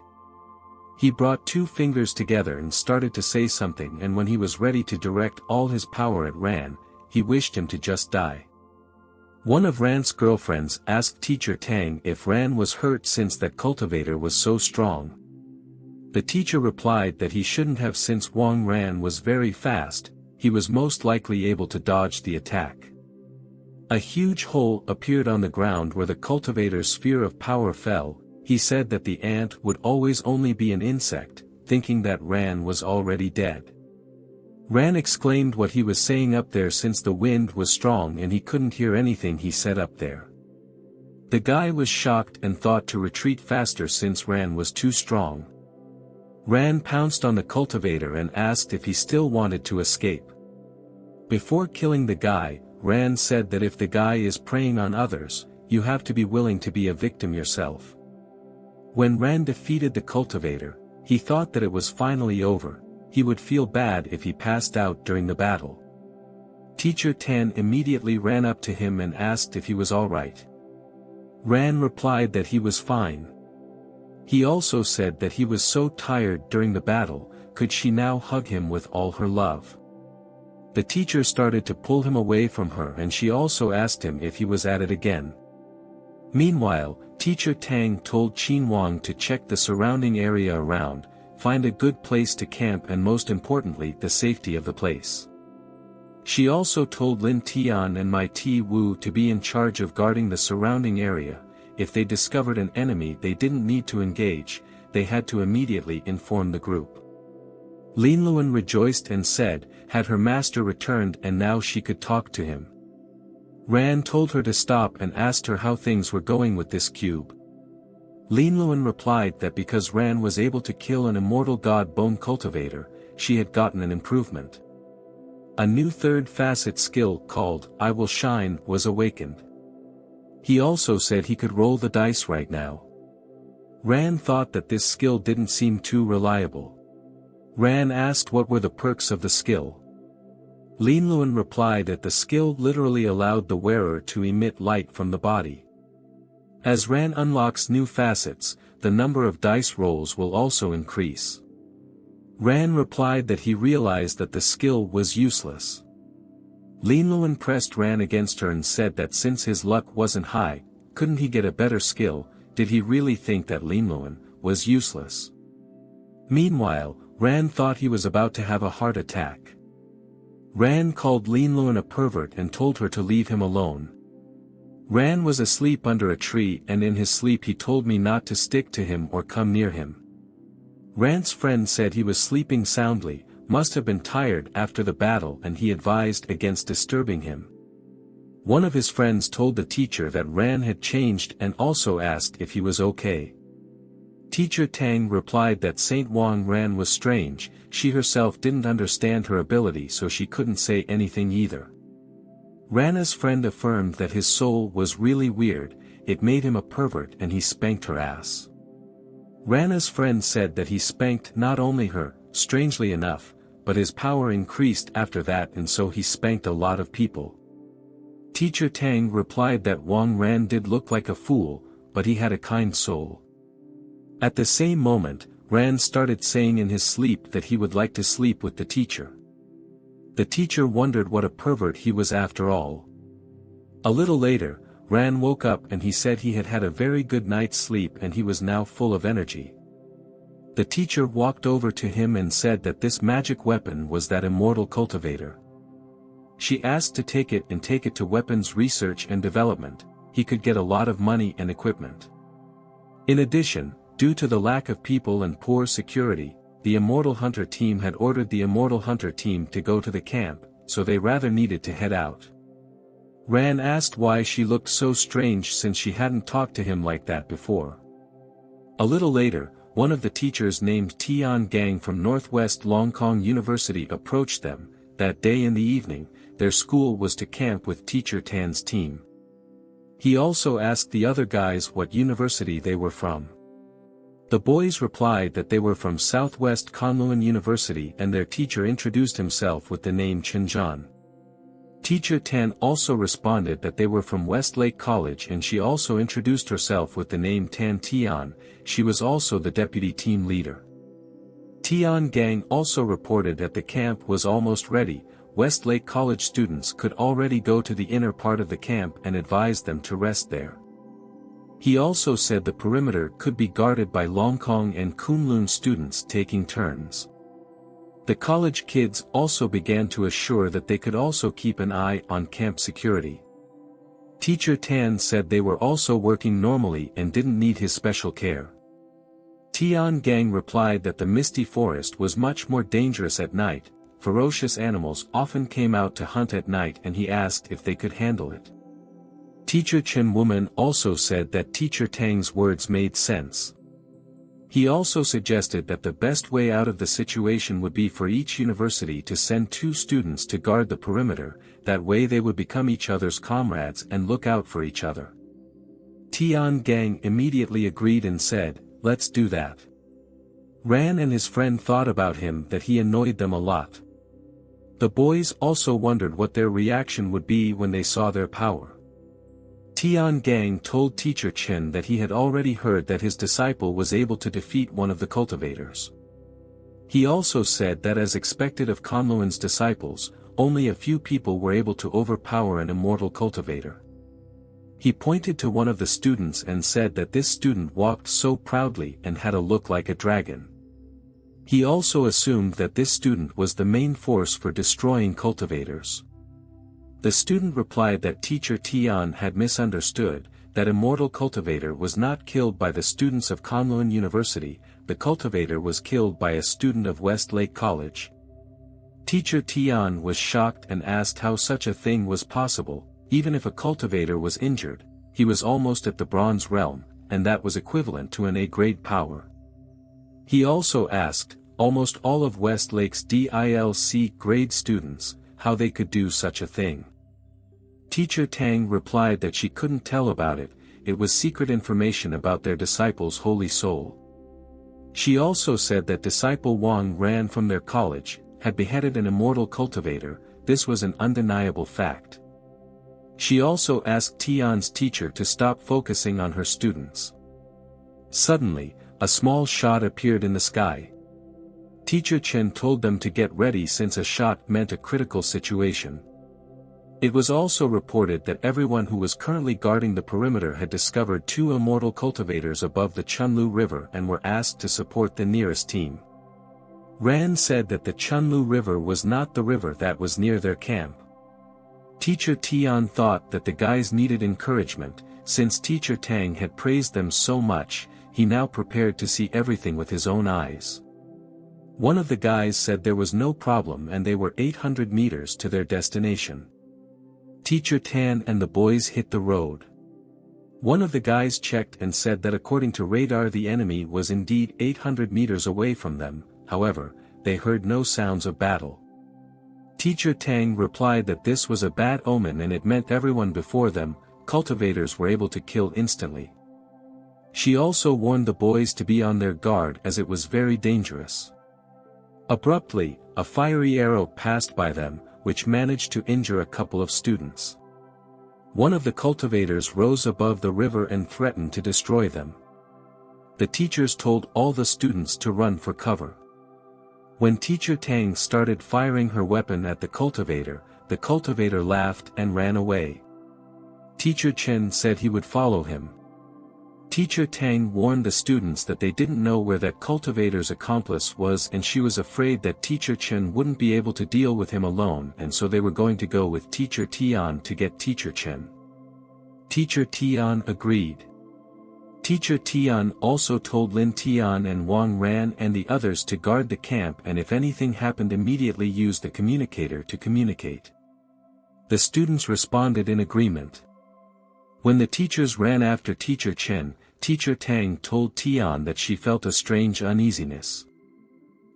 He brought 2 fingers together and started to say something, and when he was ready to direct all his power at Ran, he wished him to just die. One of Ran's girlfriends asked Teacher Tang if Ran was hurt since that cultivator was so strong. The teacher replied that he shouldn't have, since Wang Ran was very fast, he was most likely able to dodge the attack. A huge hole appeared on the ground where the cultivator's sphere of power fell. He said that the ant would always only be an insect, thinking that Ran was already dead. Ran exclaimed what he was saying up there since the wind was strong and he couldn't hear anything he said up there. The guy was shocked and thought to retreat faster since Ran was too strong. Ran pounced on the cultivator and asked if he still wanted to escape. Before killing the guy, Ran said that if the guy is preying on others, you have to be willing to be a victim yourself. When Ran defeated the cultivator, he thought that it was finally over. He would feel bad if he passed out during the battle. Teacher Tan immediately ran up to him and asked if he was alright. Ran replied that he was fine. He also said that he was so tired during the battle, could she now hug him with all her love? The teacher started to pull him away from her, and she also asked him if he was at it again. Meanwhile, Teacher Tang told Qin Wang to check the surrounding area around, find a good place to camp, and most importantly the safety of the place. She also told Lin Tian and Mai Ti Wu to be in charge of guarding the surrounding area. If they discovered an enemy, they didn't need to engage, they had to immediately inform the group. Lin Luan rejoiced and said, had her master returned and now she could talk to him. Ran told her to stop and asked her how things were going with this cube. Lin Luan replied that because Ran was able to kill an immortal god bone cultivator, she had gotten an improvement. A new third facet skill called I Will Shine was awakened. He also said he could roll the dice right now. Ran thought that this skill didn't seem too reliable. Ran asked what were the perks of the skill. Lin Luan replied that the skill literally allowed the wearer to emit light from the body. As Ran unlocks new facets, the number of dice rolls will also increase. Ran replied that he realized that the skill was useless. Lin Luan pressed Ran against her and said that since his luck wasn't high, couldn't he get a better skill? Did he really think that Lin Luan was useless? Meanwhile, Ran thought he was about to have a heart attack. Ran called Lin Luan a pervert and told her to leave him alone. Ran was asleep under a tree, and in his sleep he told me not to stick to him or come near him. Ran's friend said he was sleeping soundly, must have been tired after the battle, and he advised against disturbing him. One of his friends told the teacher that Ran had changed and also asked if he was okay. Teacher Tang replied that Saint Wang Ran was strange, she herself didn't understand her ability, so she couldn't say anything either. Rana's friend affirmed that his soul was really weird, it made him a pervert, and he spanked her ass. Rana's friend said that he spanked not only her, strangely enough, but his power increased after that, and so he spanked a lot of people. Teacher Tang replied that Wang Ran did look like a fool, but he had a kind soul. At the same moment, Ran started saying in his sleep that he would like to sleep with the teacher. The teacher wondered what a pervert he was after all. A little later, Ran woke up and he said he had had a very good night's sleep and he was now full of energy. The teacher walked over to him and said that this magic weapon was that immortal cultivator. She asked to take it and take it to weapons research and development. He could get a lot of money and equipment. In addition, due to the lack of people and poor security, the Immortal Hunter team had ordered the Immortal Hunter team to go to the camp, so they rather needed to head out. Ran asked why she looked so strange since she hadn't talked to him like that before. A little later, one of the teachers named Tian Gang from Northwest Longkong University approached them. That day in the evening, their school was to camp with Teacher Tan's team. He also asked the other guys what university they were from. The boys replied that they were from Southwest Kunlun University and their teacher introduced himself with the name Chinjan. Teacher Tan also responded that they were from Westlake College and she also introduced herself with the name Tan Tian. She was also the deputy team leader. Tian Gang also reported that the camp was almost ready. Westlake College students could already go to the inner part of the camp and advised them to rest there. He also said the perimeter could be guarded by Longkong and Kunlun students taking turns. The college kids also began to assure that they could also keep an eye on camp security. Teacher Tan said they were also working normally and didn't need his special care. Tian Gang replied that the misty forest was much more dangerous at night, ferocious animals often came out to hunt at night and he asked if they could handle it. Teacher Chen Woman also said that Teacher Tang's words made sense. He also suggested that the best way out of the situation would be for each university to send 2 students to guard the perimeter, that way they would become each other's comrades and look out for each other. Tian Gang immediately agreed and said, "Let's do that." Ran and his friend thought about him that he annoyed them a lot. The boys also wondered what their reaction would be when they saw their power. Tian Gang told Teacher Chen that he had already heard that his disciple was able to defeat one of the cultivators. He also said that as expected of Kunlun's disciples, only a few people were able to overpower an immortal cultivator. He pointed to one of the students and said that this student walked so proudly and had a look like a dragon. He also assumed that this student was the main force for destroying cultivators. The student replied that Teacher Tian had misunderstood, that immortal cultivator was not killed by the students of Kunlun University, the cultivator was killed by a student of Westlake College. Teacher Tian was shocked and asked how such a thing was possible. Even if a cultivator was injured, he was almost at the bronze realm, and that was equivalent to an A-grade power. He also asked, almost all of Westlake's DILC grade students, how they could do such a thing. Teacher Tang replied that she couldn't tell about it, it was secret information about their disciple's holy soul. She also said that disciple Wang ran from their college, had beheaded an immortal cultivator, this was an undeniable fact. She also asked Tian's teacher to stop focusing on her students. Suddenly, a small shot appeared in the sky. Teacher Chen told them to get ready since a shot meant a critical situation. It was also reported that everyone who was currently guarding the perimeter had discovered 2 immortal cultivators above the Chunlu River and were asked to support the nearest team. Ran said that the Chunlu River was not the river that was near their camp. Teacher Tian thought that the guys needed encouragement, since Teacher Tang had praised them so much, he now prepared to see everything with his own eyes. One of the guys said there was no problem and they were 800 meters to their destination. Teacher Tan and the boys hit the road. One of the guys checked and said that according to radar the enemy was indeed 800 meters away from them, however, they heard no sounds of battle. Teacher Tang replied that this was a bad omen and it meant everyone before them, cultivators were able to kill instantly. She also warned the boys to be on their guard as it was very dangerous. Abruptly, a fiery arrow passed by them, which managed to injure a couple of students. One of the cultivators rose above the river and threatened to destroy them. The teachers told all the students to run for cover. When Teacher Tang started firing her weapon at the cultivator laughed and ran away. Teacher Chen said he would follow him. Teacher Tang warned the students that they didn't know where that cultivator's accomplice was and she was afraid that Teacher Chen wouldn't be able to deal with him alone and so they were going to go with Teacher Tian to get Teacher Chen. Teacher Tian agreed. Teacher Tian also told Lin Tian and Wang Ran and the others to guard the camp and if anything happened immediately use the communicator to communicate. The students responded in agreement. When the teachers ran after Teacher Chen, Teacher Tang told Tian that she felt a strange uneasiness.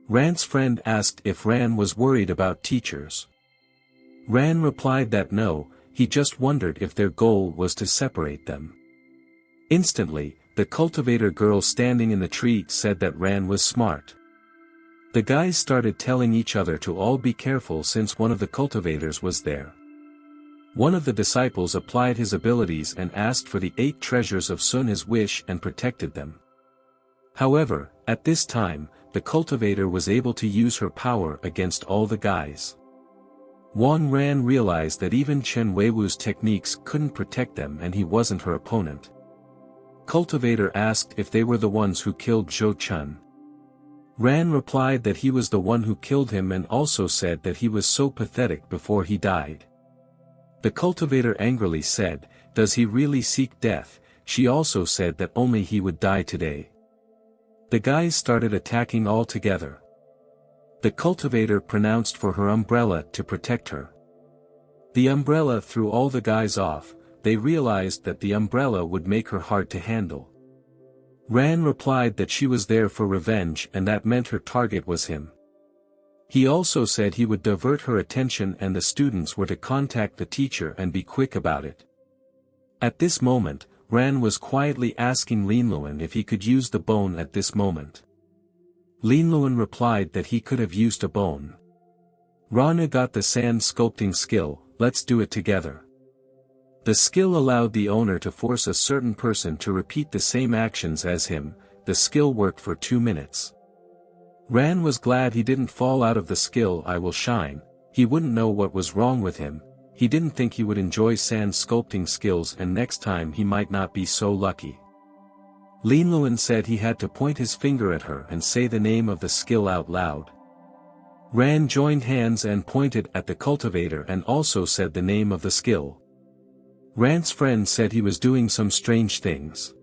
Ran's friend asked if Ran was worried about teachers. Ran replied that no, he just wondered if their goal was to separate them. Instantly, The cultivator girl standing in the tree said that Ran was smart. The guys started telling each other to all be careful since one of the cultivators was there. One of the disciples applied his abilities and asked for the 8 treasures of Sun his wish and protected them. However, at this time, the cultivator was able to use her power against all the guys. Wang Ran realized that even Chen Weiwu's techniques couldn't protect them and he wasn't her opponent. Cultivator asked if they were the ones who killed Zhou Chun. Ran replied that he was the one who killed him and also said that he was so pathetic before he died. The cultivator angrily said, "Does he really seek death?" She also said that only he would die today. The guys started attacking all together. The cultivator pronounced for her umbrella to protect her. The umbrella threw all the guys off. They realized that the umbrella would make her hard to handle. Ran replied that she was there for revenge and that meant her target was him. He also said he would divert her attention and the students were to contact the teacher and be quick about it. At this moment, Ran was quietly asking Linluan if he could use the bone at this moment. Linluan replied that he could have used a bone. Rana got the sand sculpting skill, let's do it together. The skill allowed the owner to force a certain person to repeat the same actions as him. The skill worked for 2 minutes. Ran was glad he didn't fall out of the skill I will shine. He wouldn't know what was wrong with him. He didn't think he would enjoy sand sculpting skills and next time he might not be so lucky. Linluan said he had to point his finger at her and say the name of the skill out loud. Ran joined hands and pointed at the cultivator and also said the name of the skill. Ran's friend said he was doing some strange things.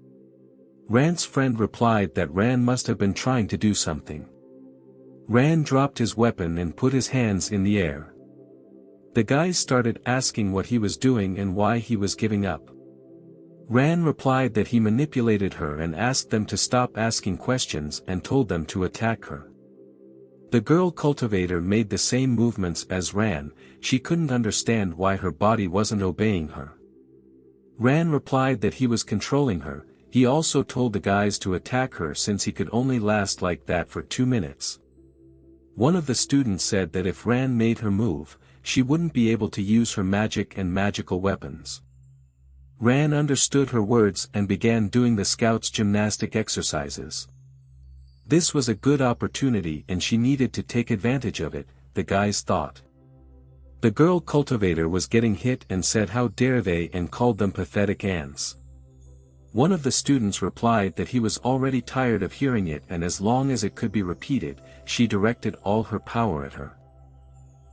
Ran's friend replied that Ran must have been trying to do something. Ran dropped his weapon and put his hands in the air. The guys started asking what he was doing and why he was giving up. Ran replied that he manipulated her and asked them to stop asking questions and told them to attack her. The girl cultivator made the same movements as Ran. She couldn't understand why her body wasn't obeying her. Ran replied that he was controlling her. He also told the guys to attack her since he could only last like that for 2 minutes. One of the students said that if Ran made her move, she wouldn't be able to use her magic and magical weapons. Ran understood her words and began doing the scouts' gymnastic exercises. This was a good opportunity and she needed to take advantage of it, the guys thought. The girl cultivator was getting hit and said how dare they and called them pathetic ants. One of the students replied that he was already tired of hearing it and as long as it could be repeated, she directed all her power at her.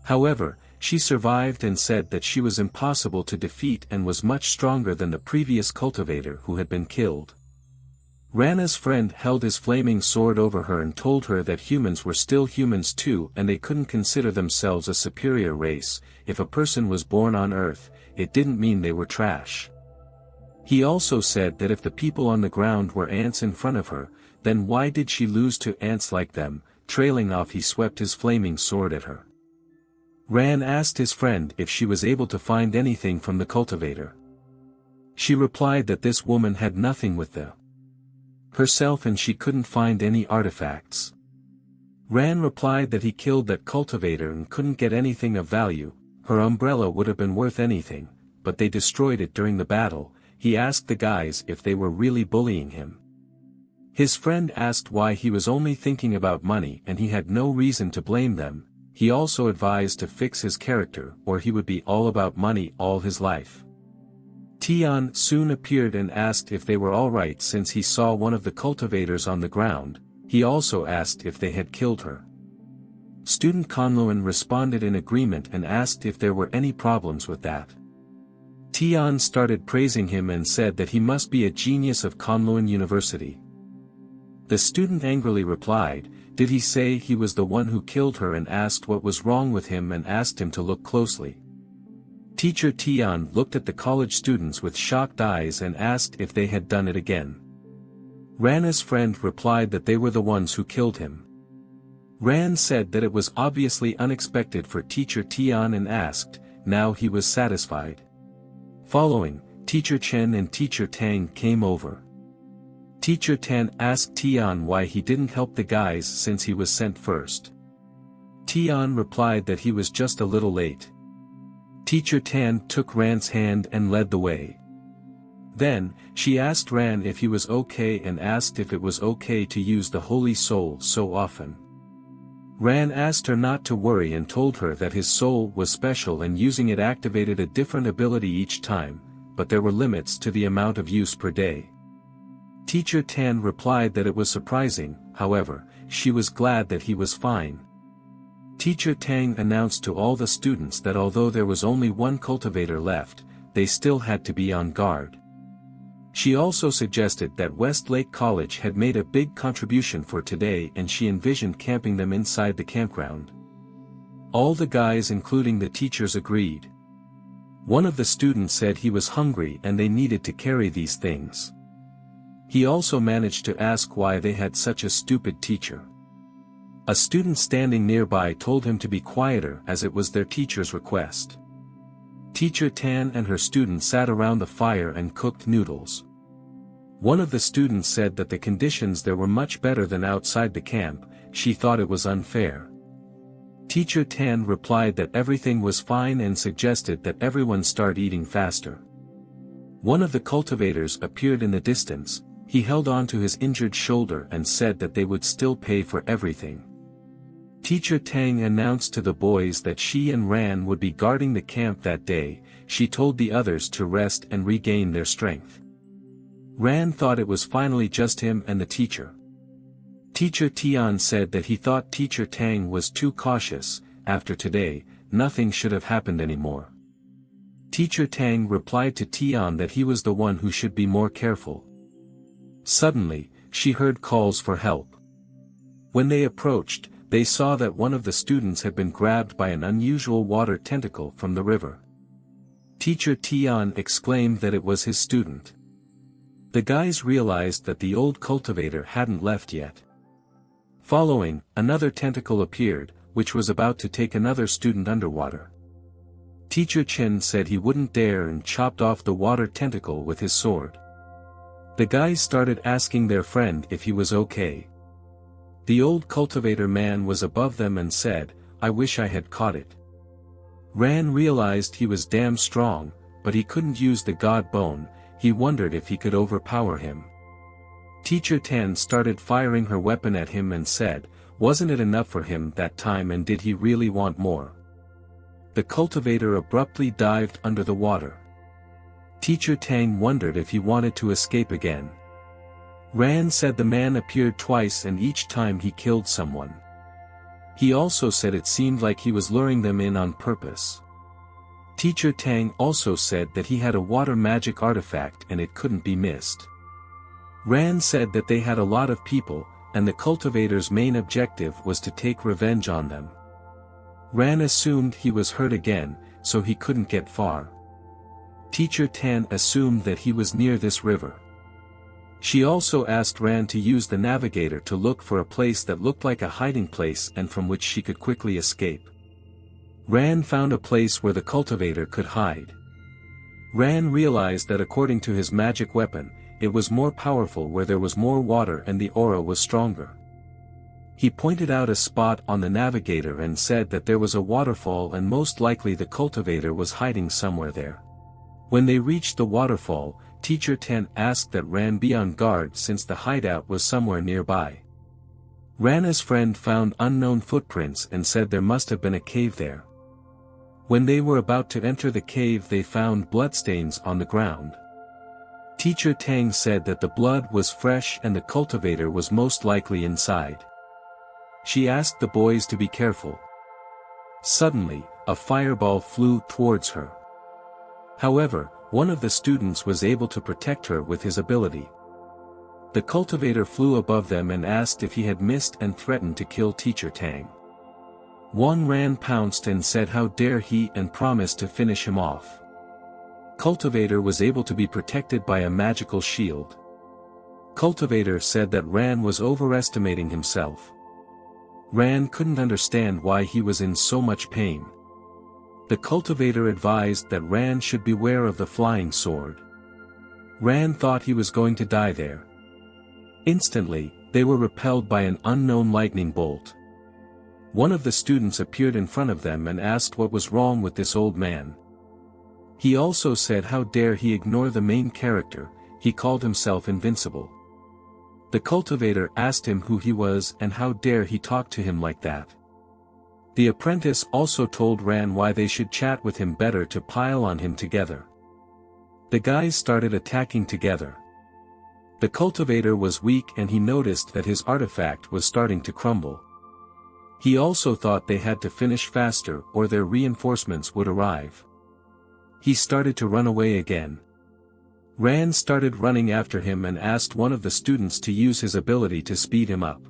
However, she survived and said that she was impossible to defeat and was much stronger than the previous cultivator who had been killed. Rana's friend held his flaming sword over her and told her that humans were still humans too and they couldn't consider themselves a superior race. If a person was born on Earth, it didn't mean they were trash. He also said that if the people on the ground were ants in front of her, then why did she lose to ants like them? Trailing off, he swept his flaming sword at her. Ran asked his friend if she was able to find anything from the cultivator. She replied that this woman had nothing with herself and she couldn't find any artifacts. Ran replied that he killed that cultivator and couldn't get anything of value. Her umbrella would have been worth anything, but they destroyed it during the battle. He asked the guys if they were really bullying him. His friend asked why he was only thinking about money and he had no reason to blame them. He also advised to fix his character or he would be all about money all his life. Tian soon appeared and asked if they were alright since he saw one of the cultivators on the ground. He also asked if they had killed her. Student Conluan responded in agreement and asked if there were any problems with that. Tian started praising him and said that he must be a genius of Conluan University. The student angrily replied, "Did he say he was the one who killed her?" and asked what was wrong with him and asked him to look closely. Teacher Tian looked at the college students with shocked eyes and asked if they had done it again. Rana's friend replied that they were the ones who killed him. Ran said that it was obviously unexpected for Teacher Tian and asked, now he was satisfied. Following, Teacher Chen and Teacher Tang came over. Teacher Tan asked Tian why he didn't help the guys since he was sent first. Tian replied that he was just a little late. Teacher Tan took Ran's hand and led the way. Then, she asked Ran if he was okay and asked if it was okay to use the Holy Soul so often. Ran asked her not to worry and told her that his soul was special and using it activated a different ability each time, but there were limits to the amount of use per day. Teacher Tan replied that it was surprising, however, she was glad that he was fine. Teacher Tang announced to all the students that although there was only one cultivator left, they still had to be on guard. She also suggested that Westlake College had made a big contribution for today and she envisioned camping them inside the campground. All the guys including the teachers agreed. One of the students said he was hungry and they needed to carry these things. He also managed to ask why they had such a stupid teacher. A student standing nearby told him to be quieter as it was their teacher's request. Teacher Tan and her students sat around the fire and cooked noodles. One of the students said that the conditions there were much better than outside the camp, she thought it was unfair. Teacher Tan replied that everything was fine and suggested that everyone start eating faster. One of the cultivators appeared in the distance, he held on to his injured shoulder and said that they would still pay for everything. Teacher Tang announced to the boys that she and Ran would be guarding the camp that day, she told the others to rest and regain their strength. Ran thought it was finally just him and the teacher. Teacher Tian said that he thought Teacher Tang was too cautious, after today, nothing should have happened anymore. Teacher Tang replied to Tian that he was the one who should be more careful. Suddenly, she heard calls for help. When they approached, they saw that one of the students had been grabbed by an unusual water tentacle from the river. Teacher Tian exclaimed that it was his student. The guys realized that the old cultivator hadn't left yet. Following, another tentacle appeared, which was about to take another student underwater. Teacher Chen said he wouldn't dare and chopped off the water tentacle with his sword. The guys started asking their friend if he was okay. The old cultivator man was above them and said, "I wish I had caught it." Ran realized he was damn strong, but he couldn't use the god bone, he wondered if he could overpower him. Teacher Tan started firing her weapon at him and said, wasn't it enough for him that time and did he really want more? The cultivator abruptly dived under the water. Teacher Tang wondered if he wanted to escape again. Ran said the man appeared twice and each time he killed someone. He also said it seemed like he was luring them in on purpose. Teacher Tang also said that he had a water magic artifact and it couldn't be missed. Ran said that they had a lot of people, and the cultivator's main objective was to take revenge on them. Ran assumed he was hurt again, so he couldn't get far. Teacher Tan assumed that he was near this river. She also asked Ran to use the navigator to look for a place that looked like a hiding place and from which she could quickly escape. Ran found a place where the cultivator could hide. Ran realized that according to his magic weapon, it was more powerful where there was more water and the aura was stronger. He pointed out a spot on the navigator and said that there was a waterfall and most likely the cultivator was hiding somewhere there. When they reached the waterfall, Teacher Tan asked that Ran be on guard since the hideout was somewhere nearby. Ran's friend found unknown footprints and said there must have been a cave there. When they were about to enter the cave they found bloodstains on the ground. Teacher Tang said that the blood was fresh and the cultivator was most likely inside. She asked the boys to be careful. Suddenly, a fireball flew towards her. However, one of the students was able to protect her with his ability. The cultivator flew above them and asked if he had missed and threatened to kill Teacher Tang. Ran pounced and said how dare he and promised to finish him off. Cultivator was able to be protected by a magical shield. Cultivator said that Ran was overestimating himself. Ran couldn't understand why he was in so much pain. The cultivator advised that Ran should beware of the flying sword. Ran thought he was going to die there. Instantly, they were repelled by an unknown lightning bolt. One of the students appeared in front of them and asked what was wrong with this old man. He also said how dare he ignore the main character, he called himself invincible. The cultivator asked him who he was and how dare he talk to him like that. The apprentice also told Ran why they should chat with him better to pile on him together. The guys started attacking together. The cultivator was weak and he noticed that his artifact was starting to crumble. He also thought they had to finish faster or their reinforcements would arrive. He started to run away again. Ran started running after him and asked one of the students to use his ability to speed him up.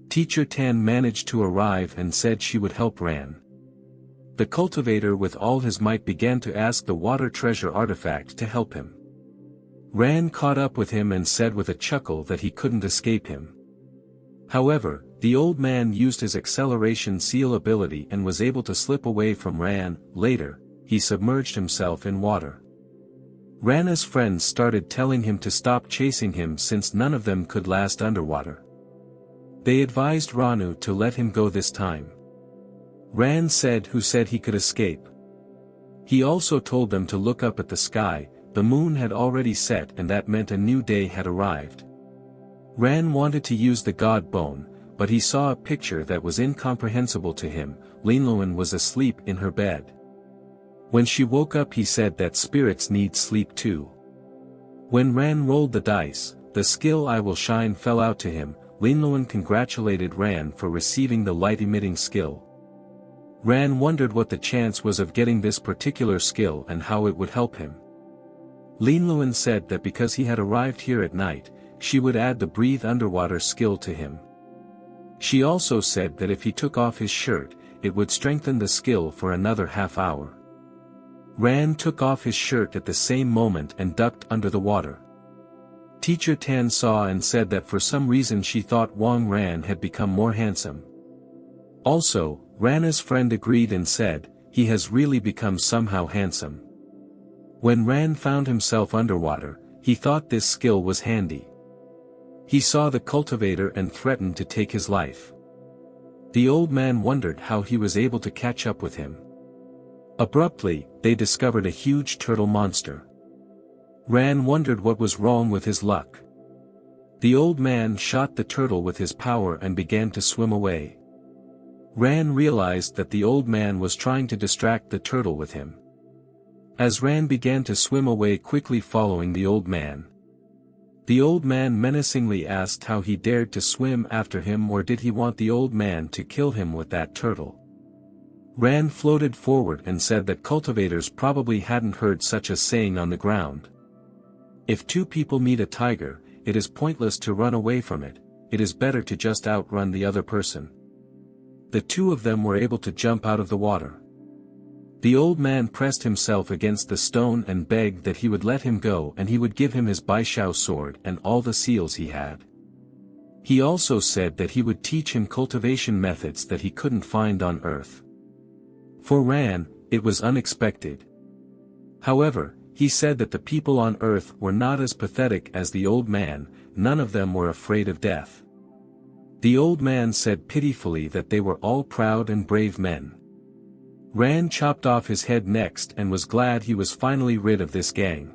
Teacher Tan managed to arrive and said she would help Ran. The cultivator with all his might began to ask the water treasure artifact to help him. Ran caught up with him and said with a chuckle that he couldn't escape him. However, the old man used his acceleration seal ability and was able to slip away from Ran. Later, he submerged himself in water. Rana's friends started telling him to stop chasing him since none of them could last underwater. They advised Ranu to let him go this time. Ran said he could escape. He also told them to look up at the sky. The moon had already set and that meant a new day had arrived. Ran wanted to use the god bone, but he saw a picture that was incomprehensible to him. Linluan was asleep in her bed. When she woke up he said that spirits need sleep too. When Ran rolled the dice, the skill I Will Shine fell out to him. Linluan congratulated Ran for receiving the light-emitting skill. Ran wondered what the chance was of getting this particular skill and how it would help him. Linluan said that because he had arrived here at night, she would add the breathe underwater skill to him. She also said that if he took off his shirt, it would strengthen the skill for another half hour. Ran took off his shirt at the same moment and ducked under the water. Teacher Tan saw and said that for some reason she thought Wang Ran had become more handsome. Also, Rana's friend agreed and said, he has really become somehow handsome. When Ran found himself underwater, he thought this skill was handy. He saw the cultivator and threatened to take his life. The old man wondered how he was able to catch up with him. Abruptly, they discovered a huge turtle monster. Ran wondered what was wrong with his luck. The old man shot the turtle with his power and began to swim away. Ran realized that the old man was trying to distract the turtle with him. As Ran began to swim away quickly following the old man menacingly asked how he dared to swim after him, or did he want the old man to kill him with that turtle. Ran floated forward and said that cultivators probably hadn't heard such a saying on the ground. If two people meet a tiger, it is pointless to run away from it, it is better to just outrun the other person. The two of them were able to jump out of the water. The old man pressed himself against the stone and begged that he would let him go and he would give him his Baishao sword and all the seals he had. He also said that he would teach him cultivation methods that he couldn't find on Earth. For Ran, it was unexpected. However, he said that the people on Earth were not as pathetic as the old man, none of them were afraid of death. The old man said pitifully that they were all proud and brave men. Ran chopped off his head next and was glad he was finally rid of this gang.